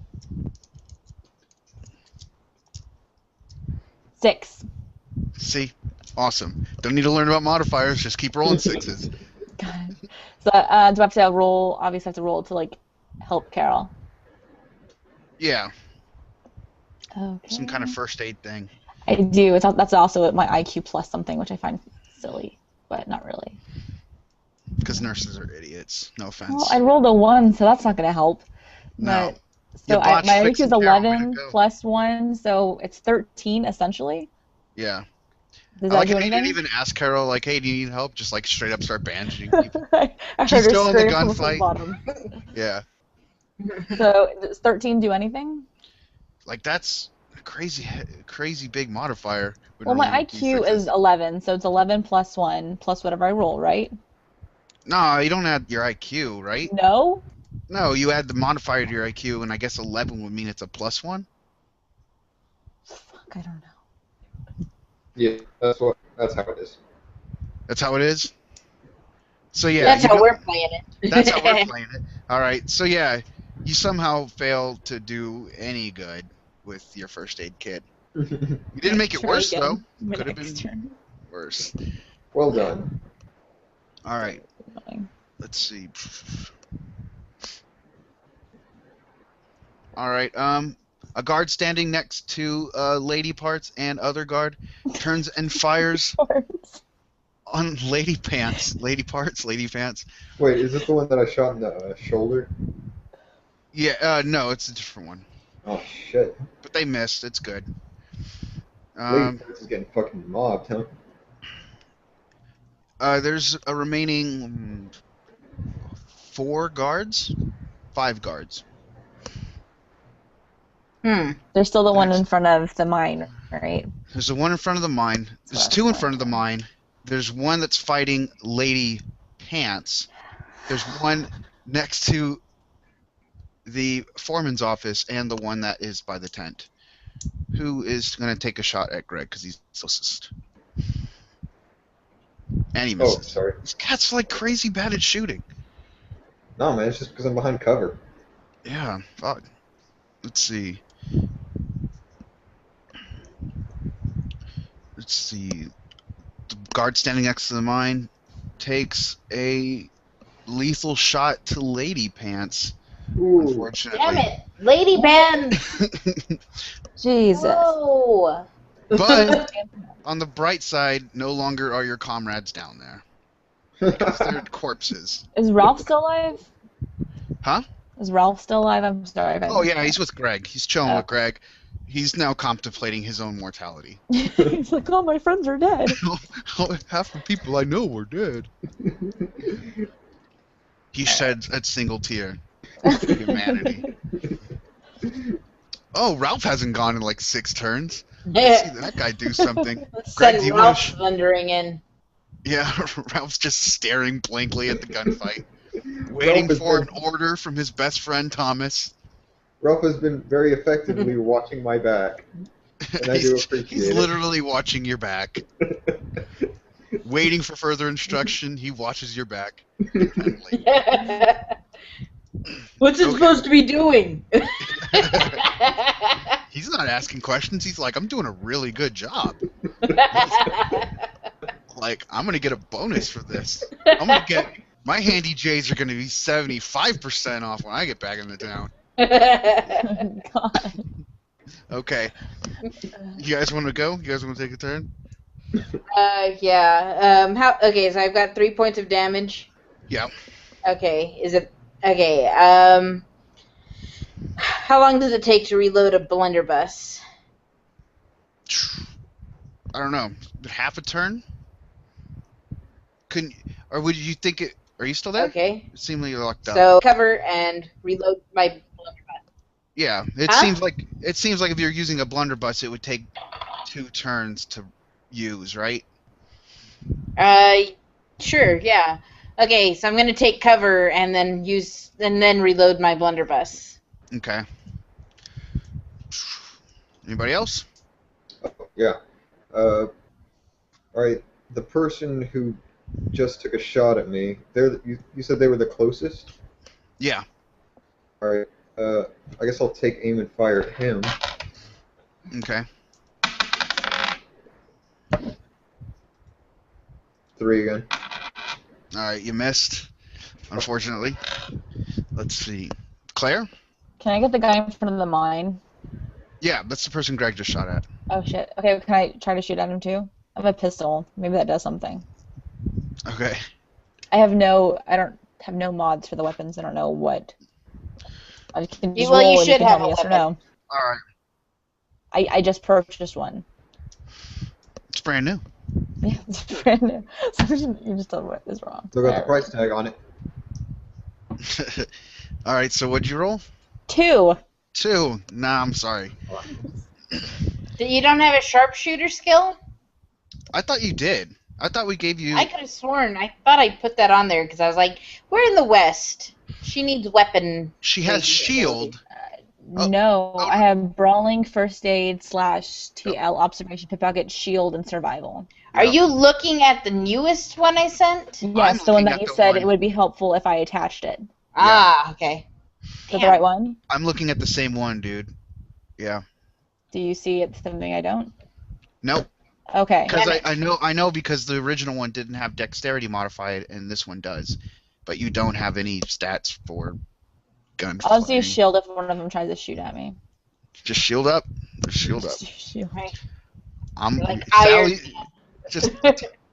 6. See? Awesome. Don't need to learn about modifiers, just keep rolling 6s. God. So do I have to roll? Obviously, I have to roll to like help Carol. Yeah. Okay. Some kind of first aid thing. I do. That's also my IQ plus something, which I find silly, but not really. Because nurses are idiots. No offense. Well, I rolled a 1, so that's not gonna help. No. But So botched my IQ fixing is Carol, way to 11 go. plus 1, so it's 13 essentially. Yeah. Does I that like do how you didn't anything? even ask Carol, like, hey, do you need help? Just, like, straight up start bandaging people. I heard She's her still in the scream from the gunfight. bottom. Yeah. So does 13 do anything? Like, that's a crazy big modifier. When Well, my rolling IQ d6s. is 11, so it's 11 plus 1 plus whatever I roll, right? No, you don't add your IQ, right? No? No, you add the modifier to your IQ, and I guess 11 would mean it's a +1. Fuck, I don't know. Yeah, that's how it is. That's how it is. So yeah, That's you how don't- we're playing it. That's how we're playing it. All right. So yeah, you somehow fail to do any good with your first aid kit. You didn't make it Try worse again. though. My Could have next been turn. worse. Well done. All right. Annoying. Let's see. All right. A guard standing next to lady parts and other guard turns and fires on lady pants. Lady parts. Lady pants. Wait, is this the one that I shot in the shoulder? Yeah. No, it's a different one. Oh shit. But they missed. It's good. Lady Parts is getting fucking mobbed, huh? There's a remaining 5 guards. There's still the one in front of the mine, right? There's the one in front of the mine. There's 2 in front of the mine. There's one that's fighting Lady Pants. There's one next to the foreman's office and the one that is by the tent. Who is going to take a shot at Greg because he's closest? And he Oh, misses. sorry. This cat's like crazy bad at shooting. No, man, it's just because I'm behind cover. Yeah, fuck. Let's see. The guard standing next to the mine takes a lethal shot to Lady Pants. Ooh. Unfortunately. Damn it, lady band. Jesus. Whoa. But on the bright side, no longer are your comrades down there. Because they're corpses. Is Ralph still alive? Huh? Is Ralph still alive? I'm sorry. Oh yeah, he's with Greg. He's chilling Oh. with Greg. He's now contemplating his own mortality. He's like, oh, my friends are dead. Half the people I know were dead. He sheds a single tear for humanity. Oh, Ralph hasn't gone in like 6 turns. Let's see that guy do something. Greg, do Send you Ralph wanna thundering in. Yeah, Ralph's just staring blankly at the gunfight, waiting has for been- an order from his best friend Thomas. Ralph has been very effectively watching my back, and I do appreciate He's it. literally watching your back. Waiting for further instruction, he watches your back. intently. What's it Okay. supposed to be doing? He's not asking questions. He's like, I'm doing a really good job. Like, I'm gonna get a bonus for this. I'm gonna get my handy J's are gonna be 75% off when I get back into town. God. Okay. You guys want to go? You guys want to take a turn? Yeah. Okay, so I've got 3 points of damage. Yeah. Okay, is it okay? How long does it take to reload a blunderbuss? I don't know. Half a turn? Couldn't, or would you think it? Are you still there? Okay, It seemed like you're locked up. so cover and reload my blunderbuss. Yeah. It Huh? seems like if you're using a blunderbuss, it would take 2 turns to use, right? Sure, yeah. Okay, so I'm gonna take cover and then reload my blunderbuss. Okay. Anybody else? Yeah. Alright, the person who just took a shot at me, you said they were the closest? Yeah. Alright, I guess I'll take aim and fire at him. Okay. 3 again. All right, you missed, unfortunately. Let's see. Claire? Can I get the guy in front of the mine? Yeah, that's the person Greg just shot at. Oh, shit. Okay, can I try to shoot at him, too? I have a pistol. Maybe that does something. Okay. I don't have no mods for the weapons. I don't know what. I can just Well, you roll and you should can tell have me a yes or weapon. no. All right. I just purchased one. It's brand new. Yeah, it's brand new. So you just told me what is wrong. Still got the There. price tag on it. All right. So what'd you roll? 2. 2. Nah, I'm sorry. You don't have a sharpshooter skill? I thought you did. I thought we gave you. I could have sworn. I thought I put that on there because I was like, we're in the West. She needs weapon. She has ability. shield. Oh. No, Oh. I have brawling, first aid / TL, observation, pickpocket, shield, and survival. Are Yep. you looking at the newest one I sent? Yes, the one looking that at you the said one- it would be helpful if I attached it. Is Ah, okay. that the right one? I'm looking at the same one, dude. Yeah. Do you see it's something I don't? Nope. Okay. Because Damn it. I know because the original one didn't have dexterity modified, and this one does. But you don't have any stats for gun. I'll just use firing. shield if one of them tries to shoot at me. Just shield up. Just shield up. Just use shield. Right. I'm Like Sally. iron. Just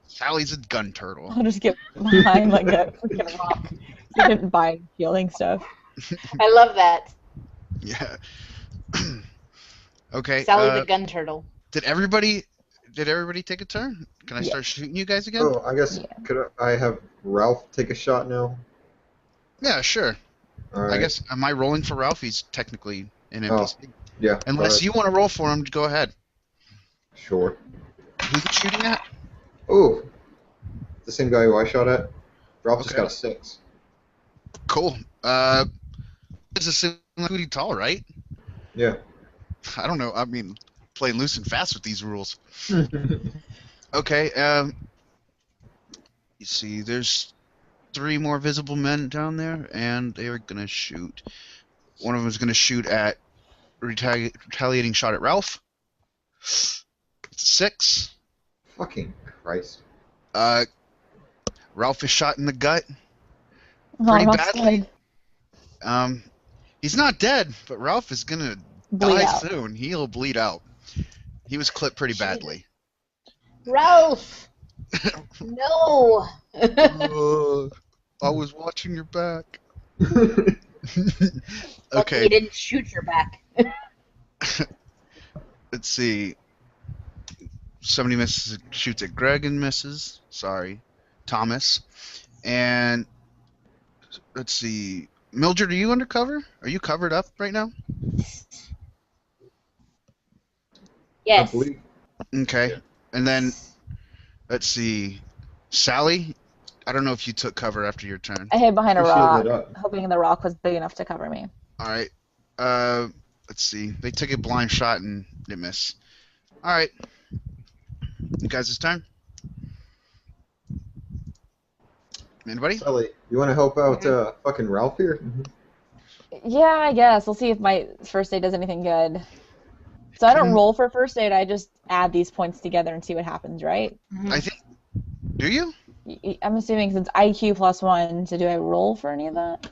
Sally's a gun turtle. I'll just get behind like a freaking rock. You didn't buy shielding stuff. I love that. Yeah. Okay. Sally the gun turtle. Did everybody take a turn? Can I Yeah. start shooting you guys again? Oh, I guess Yeah. could I have Ralph take a shot now? Yeah, sure. All right. I guess am I rolling for Ralph? He's technically an Oh. NPC. Yeah. Unless alright. you want to roll for him, go ahead. Sure. Who's he shooting at? Oh, the same guy who I shot at. Ralph just Okay. got a 6. Cool. It's a similar tall, right? Yeah. I don't know. I mean, playing loose and fast with these rules. Okay. You see, there's 3 more visible men down there, and they are gonna shoot. One of them is gonna shoot at retaliating shot at Ralph. It's a 6. Fucking Christ. Ralph is shot in the gut. Oh, Pretty Ralph's badly. dead. He's not dead, but Ralph is gonna Bleed die out. soon. He'll bleed out. He was clipped pretty badly. Ralph! No! I was watching your back. Lucky Okay, you didn't shoot your back. let's see. Somebody misses, shoots at Greg and misses. Sorry, Thomas. And let's see. Mildred, are you undercover? Are you covered up right now? I Yes. believe. Okay. Yeah. And then let's see. Sally, I don't know if you took cover after your turn. I hid behind a Who rock, shielded up? hoping the rock was big enough to cover me. All right. Let's see. They took a blind shot and they miss. All right. You guys, it's time. Anybody? Sully, you want to help out fucking Ralph here? Yeah, I guess. We'll see if my first aid does anything good. So I don't roll for first aid, I just add these points together and see what happens, right? I think. Do you? I'm assuming since IQ +1, so do I roll for any of that?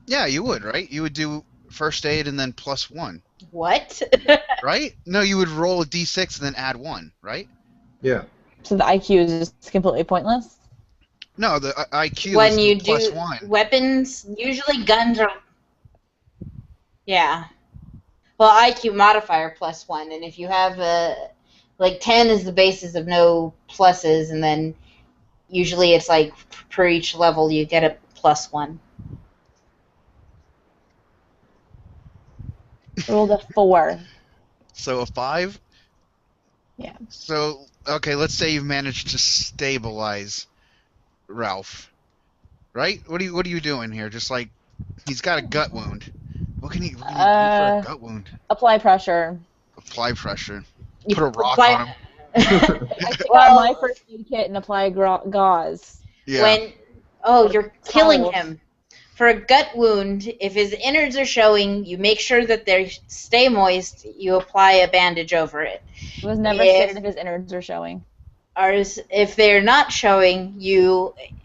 Yeah, you would, right? You would do first aid and then +1, What? right? No, you would roll a d6 and then add 1, right? Yeah. So the IQ is just completely pointless? No, the IQ When is you the do +1. weapons, usually guns are. Yeah. Well, IQ modifier +1, and if you have like 10 is the basis of no pluses, and then usually it's like per each level you get a +1. Rolled a 4. So a 5? Yeah. So, okay, let's say you've managed to stabilize Ralph. Right? What are you doing here? Just like, he's got a gut wound. What can he do for a gut wound? Apply pressure. Apply pressure. You Put a rock apply- on him. I take Well- out my first aid kit and apply gauze. Yeah. You're killing Towels. him. For a gut wound, if his innards are showing, you make sure that they stay moist. You apply a bandage over it. It was never If- stated if his innards are showing. If they're not showing,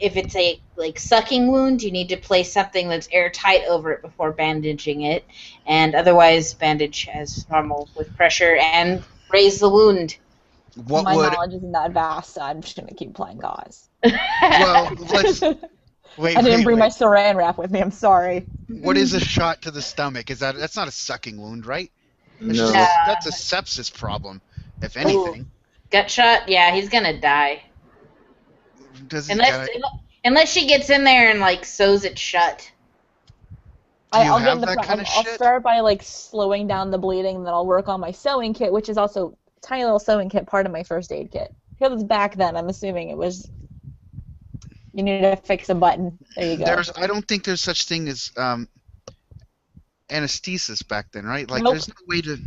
if it's a like sucking wound, you need to place something that's airtight over it before bandaging it, and otherwise bandage as normal with pressure and raise the wound. What My would knowledge isn't that vast, so I'm just going to keep applying gauze. well Wait, I didn't wait, bring my wait. saran wrap with me. I'm sorry. What is a shot to the stomach? That's not a sucking wound, right? It's No. just that's a sepsis problem, if anything. Gut shot? Yeah, he's gonna die. Does he Unless gotta, unless she gets in there and like sews it shut. do you I'll get have in the that kind of I'll shit? start by like slowing down the bleeding, and then I'll work on my sewing kit, which is also a tiny little sewing kit, part of my first aid kit. Because it's back then, I'm assuming it was. You need to fix a button. There you go. I don't think there's such thing as anesthesis back then, right? Like, Nope. there's no way to.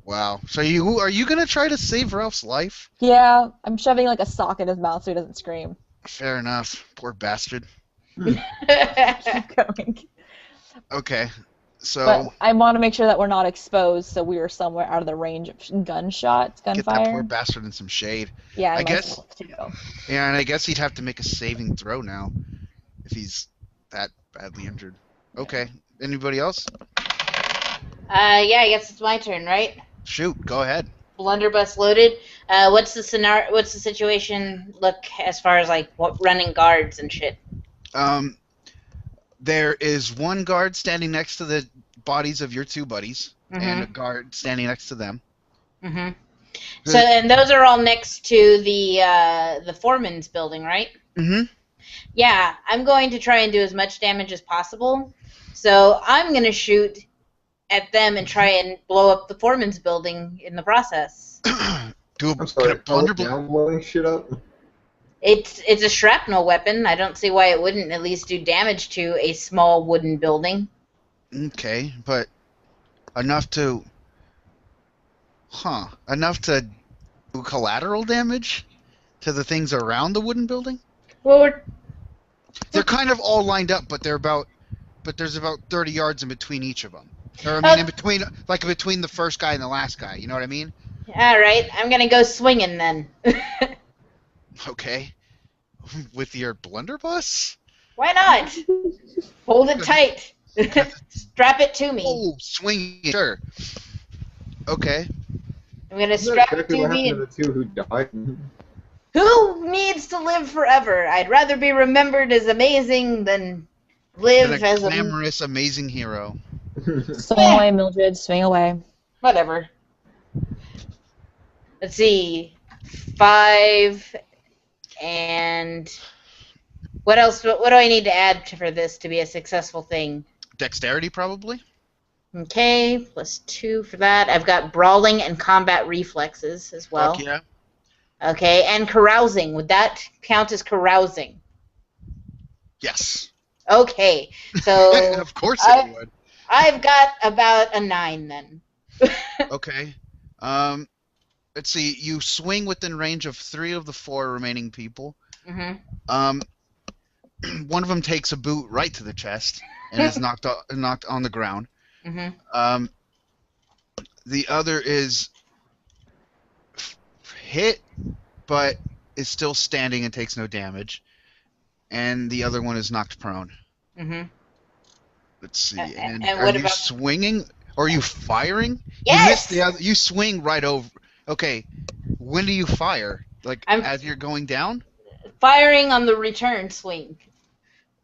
Wow. So are you gonna try to save Ralph's life? Yeah, I'm shoving like a sock in his mouth so he doesn't scream. Fair enough. Poor bastard. Keep going. Okay. So But I want to make sure that we're not exposed, so we are somewhere out of the range of gunshots, get that poor gunfire. bastard in some shade. Yeah, I and guess- myself, too. Yeah, and I guess he'd have to make a saving throw now, if he's that badly injured. Okay. Anybody else? Yeah, I guess it's my turn, right? Shoot. Go ahead. Blunderbuss loaded. What's the scenario? What's the situation look as far as like what running guards and shit? There is one guard standing next to the bodies of your two buddies, and a guard standing next to them. Mm-hmm. So and those are all next to the foreman's building, right? Mm-hmm. Yeah, I'm going to try and do as much damage as possible. So I'm gonna shoot at them and try and blow up the foreman's building in the process. Do I'm sorry. get a blunder Down blowing shit up. It's a shrapnel weapon. I don't see why it wouldn't at least do damage to a small wooden building. Okay, but enough to do collateral damage to the things around the wooden building? Well, They're kind of all lined up, but there's about 30 yards in between each of them. Or I mean, between the first guy and the last guy. You know what I mean? all right, I'm gonna go swinging then. Okay. With your blunderbuss? Why not? Hold it tight. Strap it to me. Oh, swing it. Sure. Okay. I'm gonna Isn't strap that it exactly to what me. happened to the two who died? Who needs to live forever? I'd rather be remembered as amazing than live And a as a glamorous, amazing hero. Swing away, Mildred. Swing away. whatever. Let's see, 5 and what else? What do I need to add for this to be a successful thing? Dexterity, probably? Okay, +2 for that. I've got brawling and combat reflexes as well. Fuck yeah. Okay, and carousing. Would that count as carousing? Yes. Okay, so Of course it would. I've got about a 9 then. Okay. Let's see. You swing within range of 3 of the 4 remaining people. Mm-hmm. One of them takes a boot right to the chest and is knocked on the ground. Mm-hmm. The other is hit, but is still standing and takes no damage. And the other one is knocked prone. Mm-hmm. Let's see. And And what are you about- swinging? Or are you firing? Yes! You miss the other. You swing right over. Okay. When do you fire? Like as you're going down? Firing on the return swing.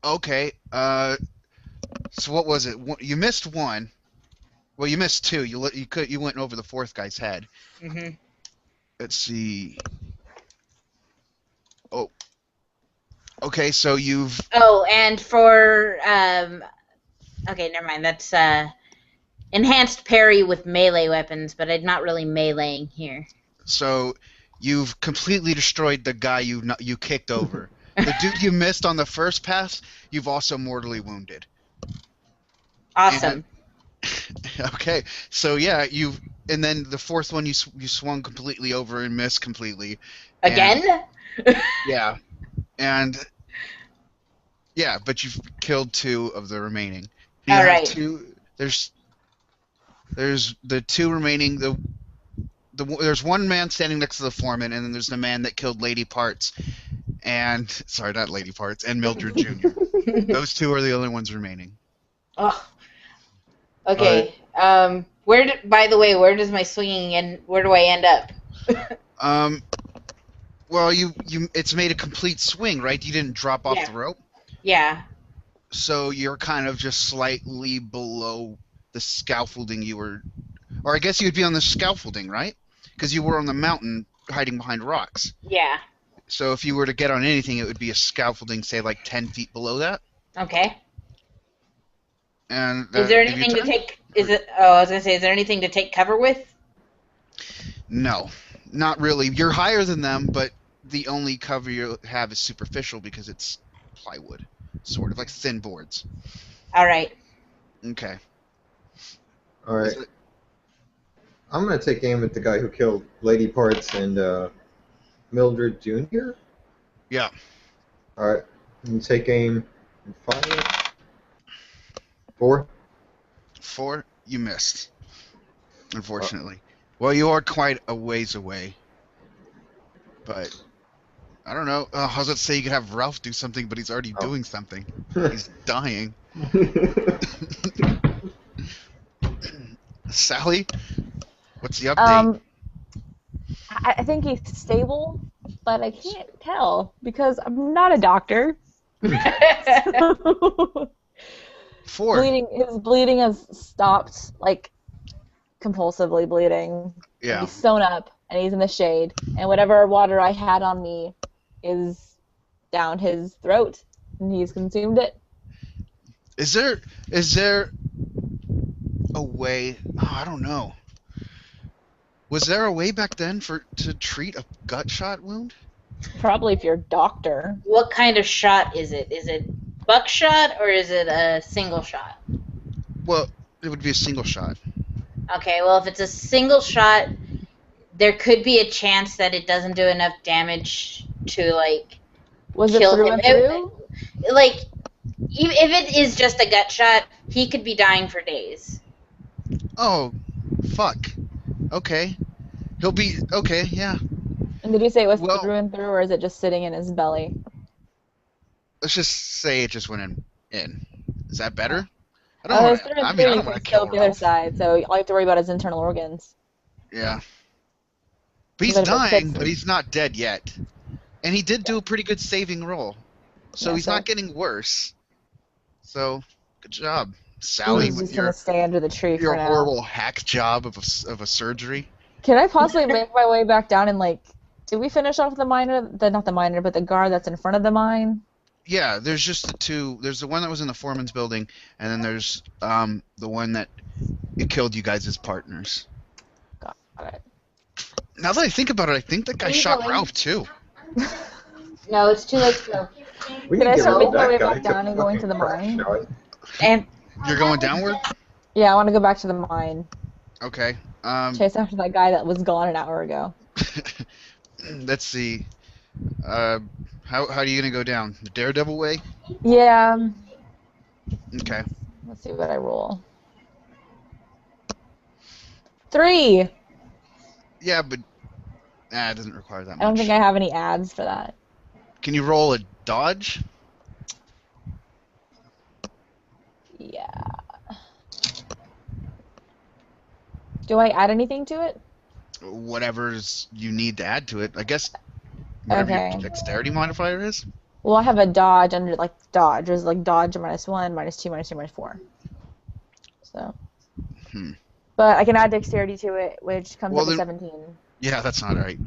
Okay. So what was it? You missed one. Well, you missed 2. You went over the 4th guy's head. Mm-hmm. Let's see. Oh. Okay, so you've. Oh, and for okay, never mind. That's enhanced parry with melee weapons, but I'm not really meleeing here. So you've completely destroyed the guy you kicked over. The dude you missed on the first pass, you've also mortally wounded. Awesome. Okay, so yeah, and then the 4th one you swung completely over and missed completely. Again? Yeah, and yeah, but you've killed 2 of the remaining. You All have right. 2. There's the 2 remaining. There's one man standing next to the foreman, and then there's the man that killed Lady Parts, and sorry, not Lady Parts, and Mildred Jr. Those 2 are the only ones remaining. Oh. Okay. By the way, where does my swinging end? Where do I end up? Well, it's made a complete swing, right? You didn't drop off Yeah. the rope, Yeah. so you're kind of just slightly below the scaffolding you were, or I guess you'd be on the scaffolding, right? Because you were on the mountain hiding behind rocks. Yeah. So if you were to get on anything, it would be a scaffolding, say like 10 feet below that. Okay. And Is there have you anything to turned? take? I was gonna say, is there anything to take cover with? No, not really. You're higher than them, but the only cover you have is superficial because it's plywood, sort of like thin boards. All right. Okay. All right. Is it- I'm gonna take aim at the guy who killed Lady Parts and Mildred Jr. Yeah. All right. I'm gonna take aim and fire. 4. 4, you missed. Unfortunately. Well, you are quite a ways away. But I don't know. I was about to say you could have Ralph do something, but he's already doing something. He's dying. Sally, what's the update? I think he's stable, but I can't tell because I'm not a doctor. 4. His bleeding has stopped, like compulsively bleeding. Yeah. He's sewn up and he's in the shade, and whatever water I had on me is down his throat, and he's consumed it. Is there a way? Oh, I don't know. Was there a way back then to treat a gut shot wound? Probably if you're a doctor. What kind of shot is it? Is it buckshot or is it a single shot? Well, it would be a single shot. Okay, well, if it's a single shot, there could be a chance that it doesn't do enough damage to, like, Was it kill through him. and through? Like, if it is just a gut shot, he could be dying for days. Oh, fuck. Okay. He'll be okay. Yeah. And did you say it was Well- through and through, or is it just sitting in his belly? Let's just say it just went in. Is that better? I Oh, don't it's want through to. and through. I You don't can want to sew kill up the other Ralph. side, so all you have to worry about is internal organs. Yeah. But he's But if it dying, fits- but he's not dead yet. And he did do a pretty good saving roll. So Yeah, he's so- not getting worse. So, good job, Sally, He's with just gonna your, stay under the tree your for now. horrible hack job of a surgery. Can I possibly make my way back down and, like, did we finish off the miner? Not the miner, but the guard that's in front of the mine? Yeah, there's just the two. There's the one that was in the foreman's building, and then there's the one that it killed you guys as partners. Got it. Now that I think about it, I think that guy Are you shot going? Ralph too. No, it's too late to go. We Can need I to get start rid of making my that way guy. back down and going to the mine? And You're going downward? Yeah, I want to go back to the mine. Okay. Chase after that guy that was gone an hour ago. Let's see. How are you gonna go down? The Daredevil way? Yeah. Okay. Let's see what I roll. 3. Yeah, but it doesn't require that much. I don't think I have any ads for that. Can you roll a dodge? Yeah. Do I add anything to it? Whatever's you need to add to it. I guess whatever your Okay. dexterity modifier is. Well, I have a dodge under, like, dodge. There's, like, dodge -1, -2, -3, -4. So. But I can add dexterity to it, which comes Well, up to then- 17. Yeah, that's not right.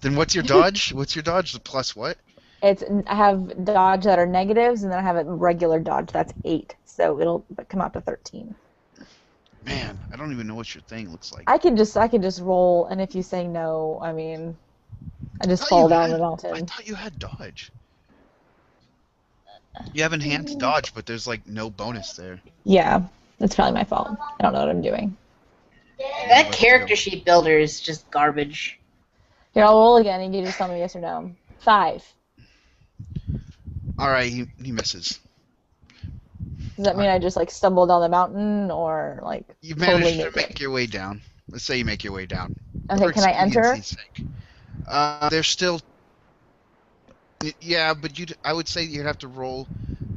Then what's your dodge? What's your dodge? The plus what? I have dodge that are negatives, and then I have a regular dodge that's 8. So it'll come out to 13. Man, I don't even know what your thing looks like. I can just roll, and if you say no, I mean, I just thought fall you down had- the I mountain. thought you had dodge. You have enhanced dodge, but there's like no bonus there. Yeah, that's probably my fault. I don't know what I'm doing. that character sheet builder is just garbage. Here, I'll roll again, and you just tell me yes or no. 5. All right, he misses. Does that mean I just, like, stumble down the mountain, or, like, You totally managed to make make it? your way down. Let's say you make your way down. Okay, For can I enter? expediency's sake. There's still. Yeah, but I would say you'd have to roll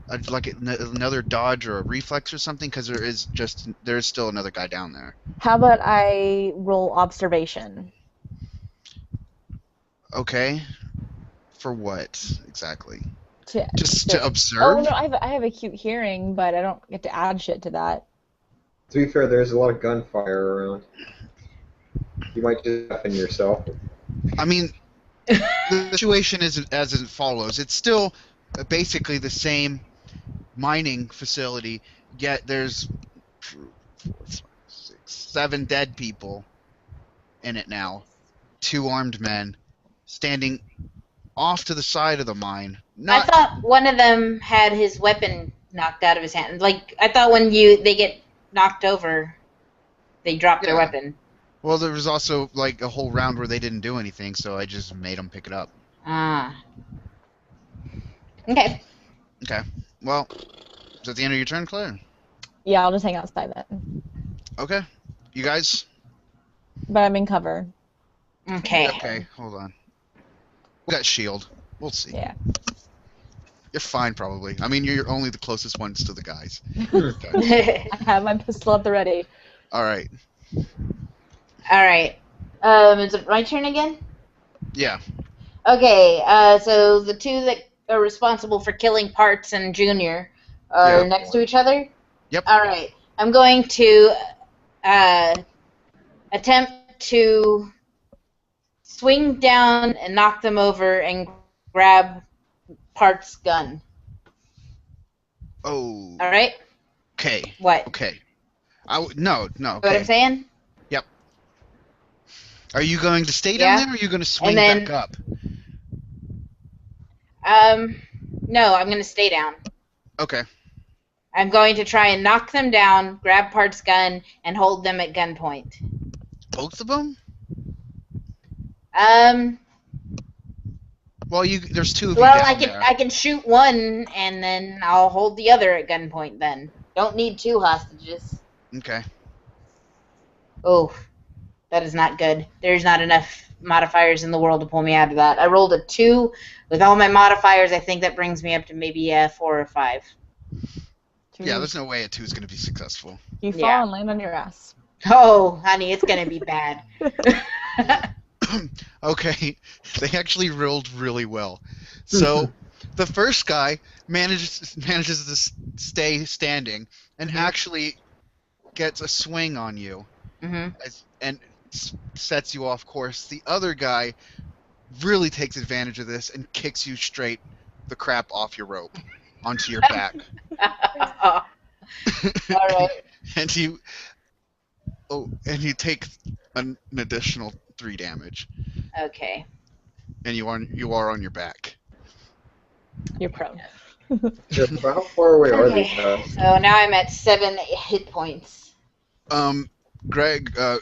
another dodge or a reflex or something because there is still another guy down there. How about I roll observation? Okay. For what exactly? To, Just to- to observe? Oh no, I have a cute hearing, but I don't get to add shit to that. To be fair, there's a lot of gunfire around. You might just deafen yourself. I mean, the situation is as it follows. It's still basically the same mining facility, yet there's 4, 5, 6, 7 dead people in it now. 2 armed men standing off to the side of the mine. I Not thought one of them had his weapon knocked out of his hand. Like, I thought when they get knocked over, they drop their Yeah. weapon. well, there was also like a whole round where they didn't do anything, so I just made them pick it up. Ah. Okay. Okay. Well, is that the end of your turn, Claire? Yeah, I'll just hang outside then. Okay. You guys? But I'm in cover. Okay. Okay, hold on. We got shield. We'll see. Yeah. You're fine, probably. I mean, you're only the closest ones to the guys. Okay. I have my pistol at the ready. All right. All right. Is it my turn again? Yeah. Okay. So the two that are responsible for killing Parts and Junior are Yeah. next to each other. Yep. All right. I'm going to attempt to swing down and knock them over and grab Parts' gun. Oh. All right. Okay. What? Okay. No. Know what Okay. I'm saying? Are you going to stay Yeah. down there, or are you going to swing then- back up? No, I'm going to stay down. Okay. I'm going to try and knock them down, grab Parts' gun, and hold them at gunpoint. Both of them? Well, there's 2 of you Well, down I can there. I can shoot one, and then I'll hold the other at gunpoint. Then don't need 2 hostages. Okay. Oh, that is not good. There's not enough modifiers in the world to pull me out of that. I rolled a 2 with all my modifiers. I think that brings me up to maybe a 4 or 5. Yeah, there's no way a 2 is going to be successful. You fall Yeah. and land on your ass. Oh, honey, it's gonna be bad. Okay, they actually rolled really well. So, the first guy manages to stay standing and actually gets a swing on you Mhm. and sets you off course. The other guy really takes advantage of this and kicks you straight the crap off your rope onto your back. All right. and you take an additional 3 damage, Okay. and you are on your back. You're prone. Yeah, so how far away are these Okay. guys? So now I'm at 7 hit points. Greg, as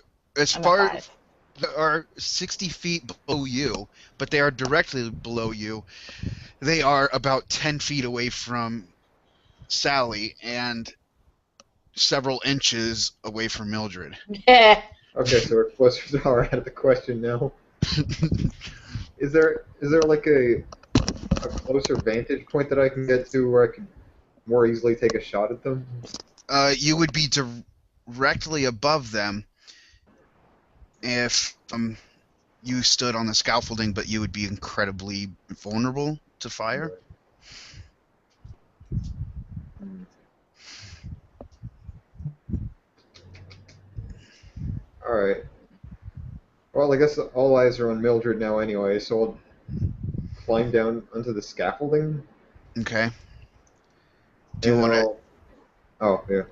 I'm at far 5. they are 60 feet below you, but they are directly below you. They are about 10 feet away from Sally and several inches away from Mildred. Okay, so we're closer to our end of the question now. Is there like a closer vantage point that I can get to where I can more easily take a shot at them? You would be directly above them if you stood on the scaffolding, but you would be incredibly vulnerable to fire. Alright. Well, I guess all eyes are on Mildred now anyway, so I'll climb down onto the scaffolding. Okay. Do you and want to? I'll- Oh, yeah.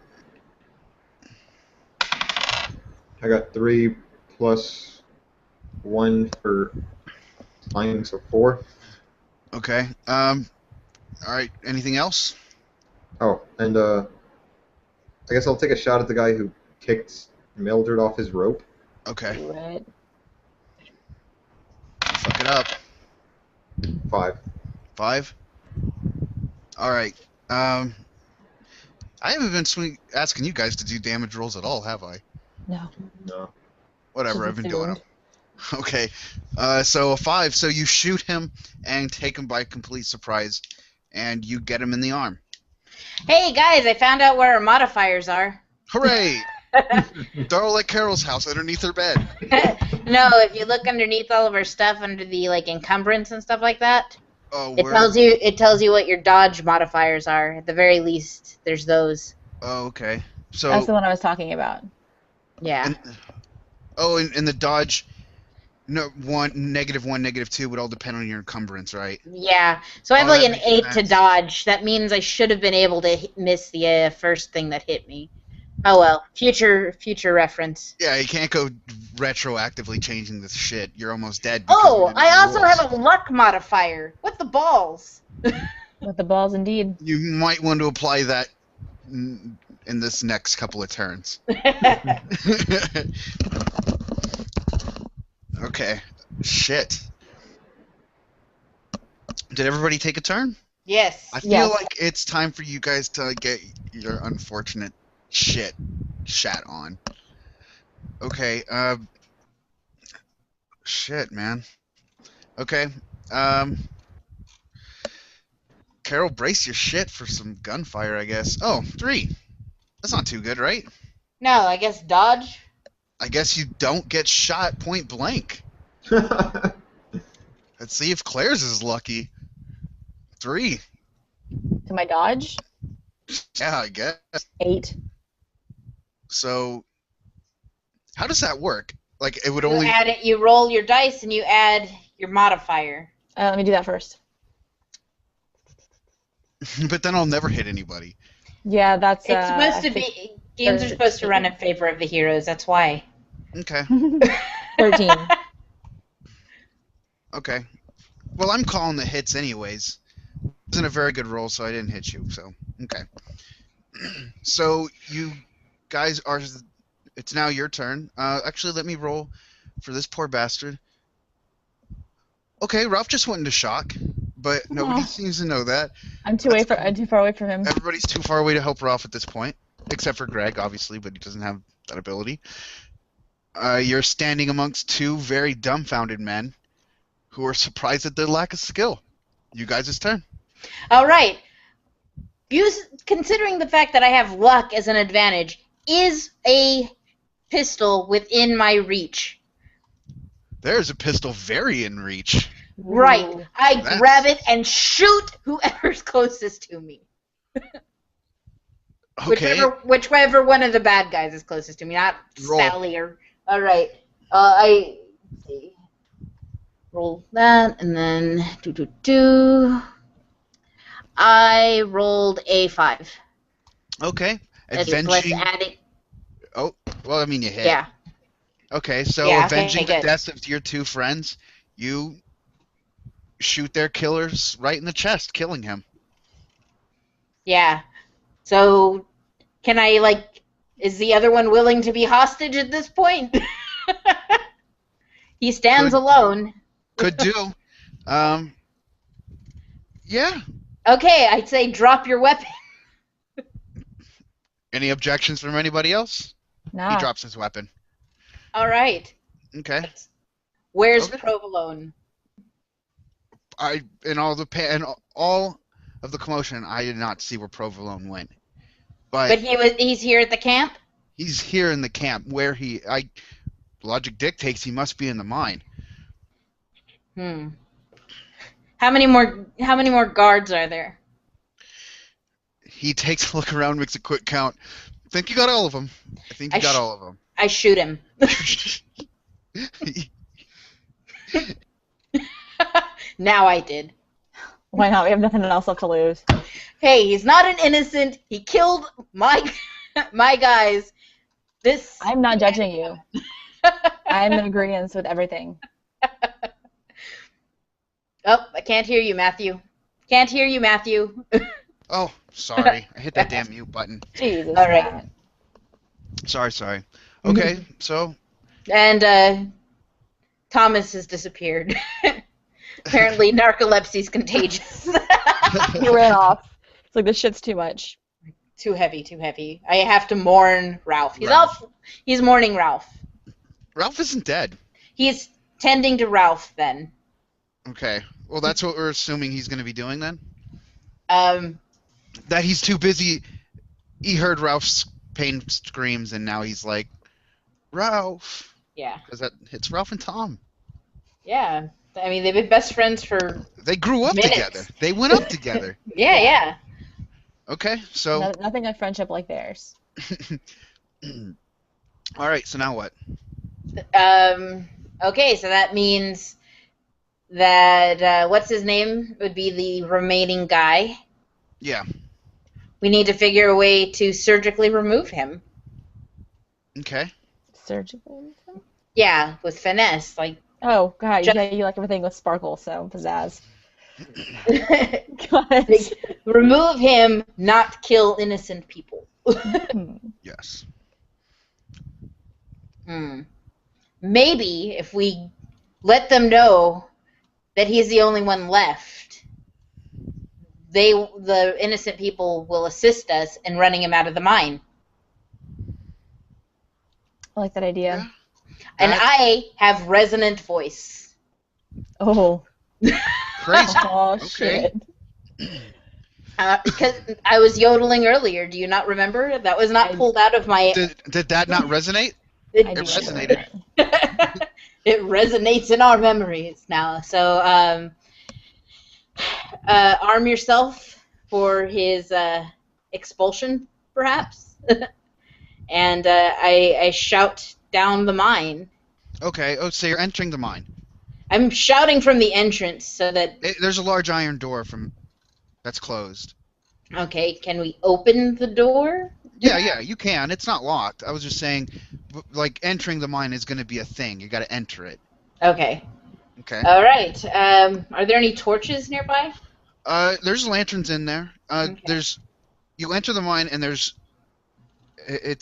I got 3 plus 1 for climbing, so 4. Okay. All right. Anything else? Oh, and I guess I'll take a shot at the guy who kicked Mildred off his rope. Okay. Do it. Fuck it up. 5. 5. All right. I haven't been asking you guys to do damage rolls at all, have I? No. No. Whatever, Just I've been doing them. assumed. Okay. So a 5. So you shoot him and take him by complete surprise, and you get him in the arm. Hey guys, I found out where our modifiers are. Hooray! They're all at Carol's house underneath her bed. No, if you look underneath all of our stuff under the like encumbrance and stuff like that, Oh, it tells you what your dodge modifiers are. At the very least, there's those. Oh, okay. So. That's the one I was talking about. Yeah. And the dodge. No, -1, -2 would all depend on your encumbrance, right? Yeah. So I have Oh, like that an makes 8 to sense. dodge. That means I should have been able to miss the first thing that hit me. Oh well. Future reference. Yeah, you can't go retroactively changing this shit. You're almost dead. because Oh, we didn't I also rules. have a luck modifier. What the balls? With the balls, indeed. You might want to apply that in this next couple of turns. Okay. Shit. Did everybody take a turn? Yes. I feel Yes. like it's time for you guys to get your unfortunate shit shat on. Okay, shit, man. Okay, Carol, brace your shit for some gunfire, I guess. Oh, 3. That's not too good, right? No, I guess dodge. I guess you don't get shot point blank. That's Let's see if Claire's is lucky. 3. To my dodge, Yeah, I guess. 8. So, how does that work? Like, it would You only... add it. You roll your dice and you add your modifier. Let me do that first. But then I'll never hit anybody. Yeah, that's. It's supposed I to think be. Games are supposed to run in favor of the heroes. That's why. Okay. 13. Okay. Well, I'm calling the hits anyways. It wasn't a very good roll, so I didn't hit you. So, okay. So, you guys are... It's now your turn. Actually, let me roll for this poor bastard. Okay, Ralph just went into shock, but nobody Aw. seems to know that. I'm too far away from him. Everybody's too far away to help Ralph at this point, except for Greg, obviously, but he doesn't have that ability. You're standing amongst 2 very dumbfounded men who are surprised at their lack of skill. You guys' turn. All right. Considering the fact that I have luck as an advantage, is a pistol within my reach? There's a pistol very in reach. Right. Ooh. I That's- grab it and shoot whoever's closest to me. Okay. Whichever one of the bad guys is closest to me, not Roll. Sally or. All right. I let's see. Roll that and then I rolled a 5. Okay. That's plus Avenging. adding. Oh, well, I mean, you hit. Yeah. Okay, so Yeah, okay, avenging the good. deaths of your 2 friends, you shoot their killers right in the chest, killing him. Yeah. So, can I is the other one willing to be hostage at this point? He stands Could- alone. Could do. Yeah. Okay, I'd say drop your weapon. Any objections from anybody else? No. He drops his weapon. All right. Okay. Where's Okay. Provolone? In all of the commotion, I did not see where Provolone went. But he's here at the camp? He's here in the camp where logic dictates he must be in the mine. How many more guards are there? He takes a look around, makes a quick count. I think you got all of them. I think you got all of them. I shoot him. Now I did. Why not? We have nothing else left to lose. Hey, he's not an innocent. He killed my guys. I'm not judging you. I'm in agreement with everything. Oh, I can't hear you, Matthew. Can't hear you, Matthew. Oh, sorry. I hit that damn mute button. Jesus. All right. Matt. Sorry. Okay, so And Thomas has disappeared. Apparently, narcolepsy's contagious. He ran off. It's like, this shit's too much. Too heavy. I have to mourn Ralph. Ralph. He's mourning Ralph. Ralph isn't dead. He's tending to Ralph then. Okay. Well, that's what we're assuming he's going to be doing then? Um, That he's too busy. He heard Ralph's pain screams, and now he's like, Ralph. Yeah. Because it's Ralph and Tom. Yeah. I mean, they've been best friends for They grew up minutes. together. They went up together. Yeah. Okay, so Nothing like friendship like theirs. all right. So now what? Okay, so that means that what's his name would be the remaining guy. Yeah. We need to figure a way to surgically remove him. Okay. Surgically? Yeah, with finesse, like. Oh, God, Just- yeah, you like everything with sparkle, so pizzazz. Like, remove him, not kill innocent people. Yes. Maybe if we let them know that he's the only one left, the innocent people will assist us in running him out of the mine. I like that idea. Yeah. And I have resonant voice. Oh. Crazy. Oh, Okay. shit. Because I was yodeling earlier. Do you not remember? That was not pulled out of my... Did that not resonate? I It, do resonated. that. it resonates in our memories now. So, arm yourself for his expulsion, perhaps. And I shout down the mine. Okay. Oh, so you're entering the mine. I'm shouting from the entrance so that... There's a large iron door that's closed. Okay, can we open the door? Yeah, you can. It's not locked. I was just saying, like, entering the mine is going to be a thing. You got to enter it. Okay. Okay. All right. Are there any torches nearby? There's lanterns in there. Okay. You enter the mine, and there's a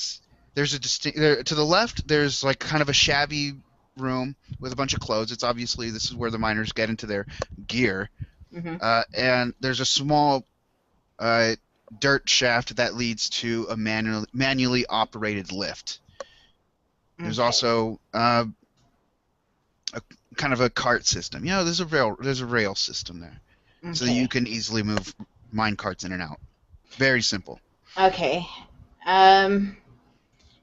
distinct. To the left, there's like kind of a shabby room with a bunch of clothes. It's obviously this is where the miners get into their gear. Mm-hmm. And there's a small dirt shaft that leads to a manually operated lift. There's also a kind of a cart system. You know, there's a rail system there, so that you can easily move mine carts in and out. Very simple. Okay.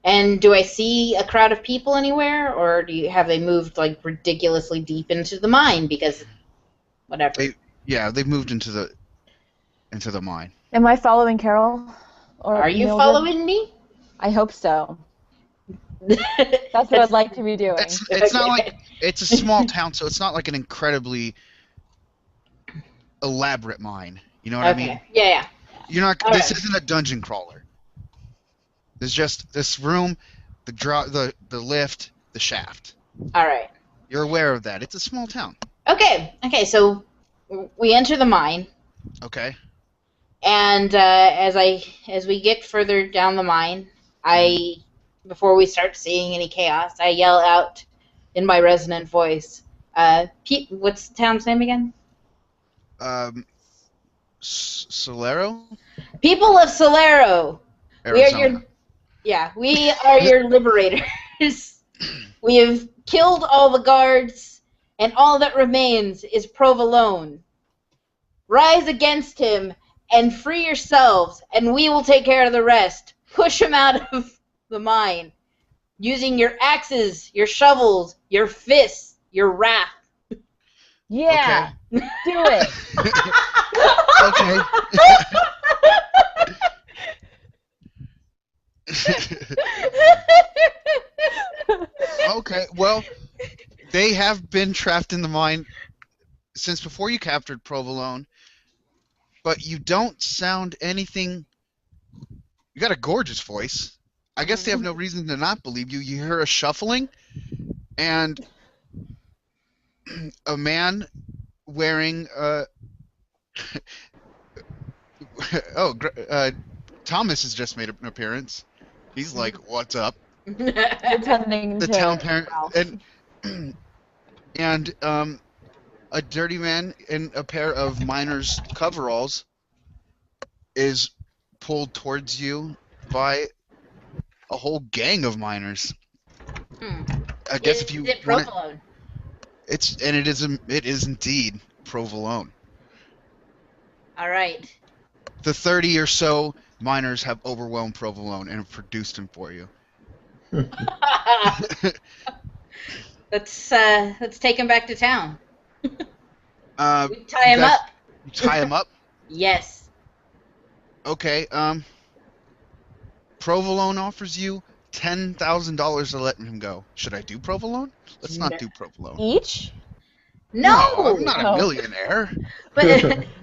And do I see a crowd of people anywhere, or have they moved like ridiculously deep into the mine because whatever? They've moved into the mine. Am I following Carol? Or Are you Mildred? following me? I hope so. That's what I'd like to be doing. It's not like it's a small town, so it's not like an incredibly elaborate mine. You know what I mean? Yeah. You're not. All This right. isn't a dungeon crawler. There's just this room, the lift, the shaft. All right. You're aware of that. It's a small town. Okay. So we enter the mine, Okay. and as we get further down the mine, before we start seeing any chaos, I yell out in my resonant voice, Pete, what's the town's name again? Solero? People of Solero. Arizona. We are your liberators. We have killed all the guards, and all that remains is Provolone. Rise against him and free yourselves, and we will take care of the rest. Push him out of the mine, using your axes, your shovels, your fists, your wrath. Yeah, do it. Okay. Okay, well, they have been trapped in the mine since before you captured Provolone, but you don't sound anything... You got a gorgeous voice. I guess they have no reason to not believe you. You hear a shuffling, and a man wearing... Thomas has just made an appearance. He's like, what's up? Pretending The to town parent Ralph. and a dirty man in a pair of miner's coveralls is pulled towards you by a whole gang of miners. I guess if you Is it want Provolone? it is indeed Provolone. All right. The 30 or so miners have overwhelmed Provolone and have produced him for you. Let's take him back to town. We tie him guys- up. You tie him up? Yes. Okay, Provolone offers you $10,000 to let him go. Should I do Provolone? Let's not do Provolone. Each? No. I'm not a No. millionaire. But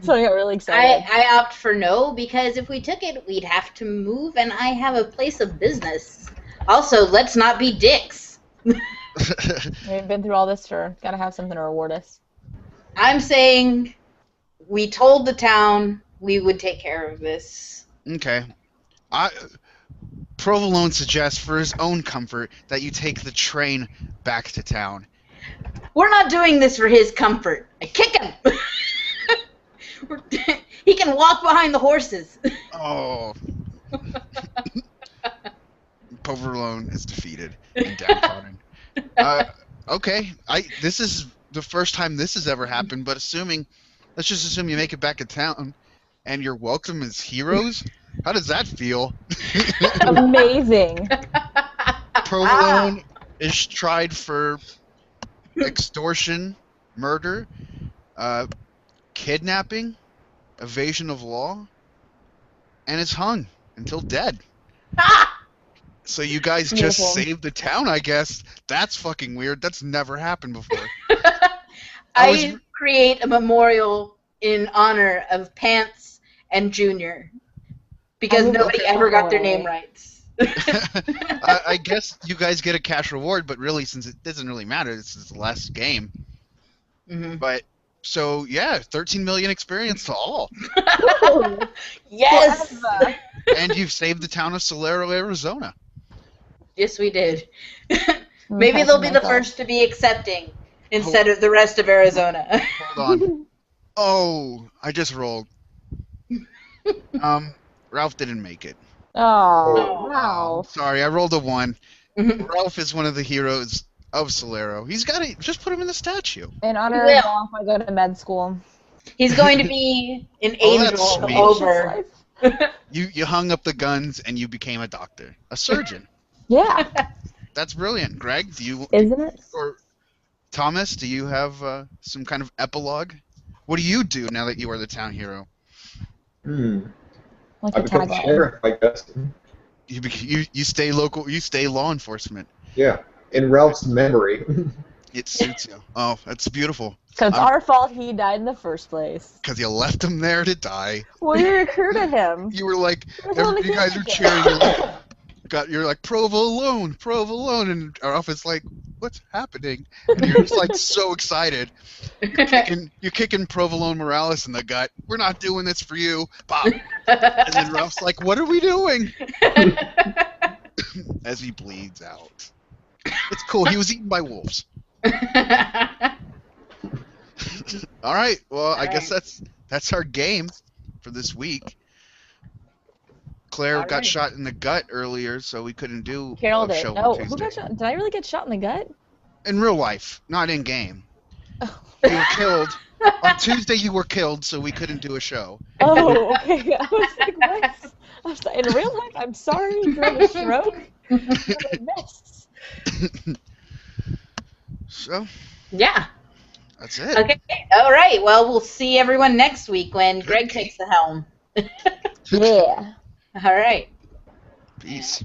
So I got really excited. I opt for no because if we took it, we'd have to move, and I have a place of business. Also, let's not be dicks. We've been through all this for. Gotta have something to reward us. I'm saying we told the town we would take care of this. Okay. Provolone suggests for his own comfort that you take the train back to town. We're not doing this for his comfort. I kick him. He can walk behind the horses. Oh. Provolone is defeated and downtrodden. Okay. This is the first time this has ever happened, but let's just assume you make it back to town and you're welcome as heroes. How does that feel? Amazing. Provolone is tried for extortion, murder, kidnapping, evasion of law, and is hung until dead. So you guys just Beautiful. saved the town, I guess. That's fucking weird. That's never happened before. I create a memorial in honor of Pants and Junior because will nobody go ever got their away. name rights. I guess you guys get a cash reward, but really, since it doesn't really matter, this is the last game. Mhm. But so yeah, 13 million experience to all, Yes. Forever. and you've saved the town of Solero, Arizona. Yes, we did. Maybe they'll be the first to be accepting instead of the rest of Arizona. Hold on. Oh, I just rolled. Ralph didn't make it. Oh, wow. Sorry, I rolled a 1. Ralph is one of the heroes of Solero. He's got to just put him in the statue. In honor Well. of Ralph, I go to med school. He's going to be an Oh, that's angel sweet. over. You hung up the guns and you became a doctor, a surgeon. Yeah, That's brilliant. Greg, do you isn't it? or Thomas, do you have some kind of epilogue? What do you do now that you are the town hero? Like I a become tagline. sheriff, I guess. You stay local. You stay law enforcement. Yeah, in Ralph's memory. It suits you. Oh, that's beautiful. So it's I'm- our fault he died in the first place. Because you left him there to die. Well, you recruited him. You were like, He was on the you guys are kidnapping. cheering. You're like Provolone, and Ralph is like, what's happening? And you're just like so excited. You're kicking Provolone Morales in the gut. We're not doing this for you, Pop. And then Ralph's like, what are we doing? As he bleeds out. It's cool. He was eaten by wolves. All right. Well, I guess that's our game for this week. Claire All got right. shot in the gut earlier, so we couldn't do Carol a did. show No, on who Tuesday. got shot? Did I really get shot in the gut? In real life, not in game. Oh. You were killed. On Tuesday, you were killed, so we couldn't do a show. Oh, okay. I was like, what? I was like, in real life, I'm sorry, you had a stroke. What a mess. So Yeah. that's it. Okay. All right. Well, we'll see everyone next week when Greg takes the helm. Yeah. All right. Peace.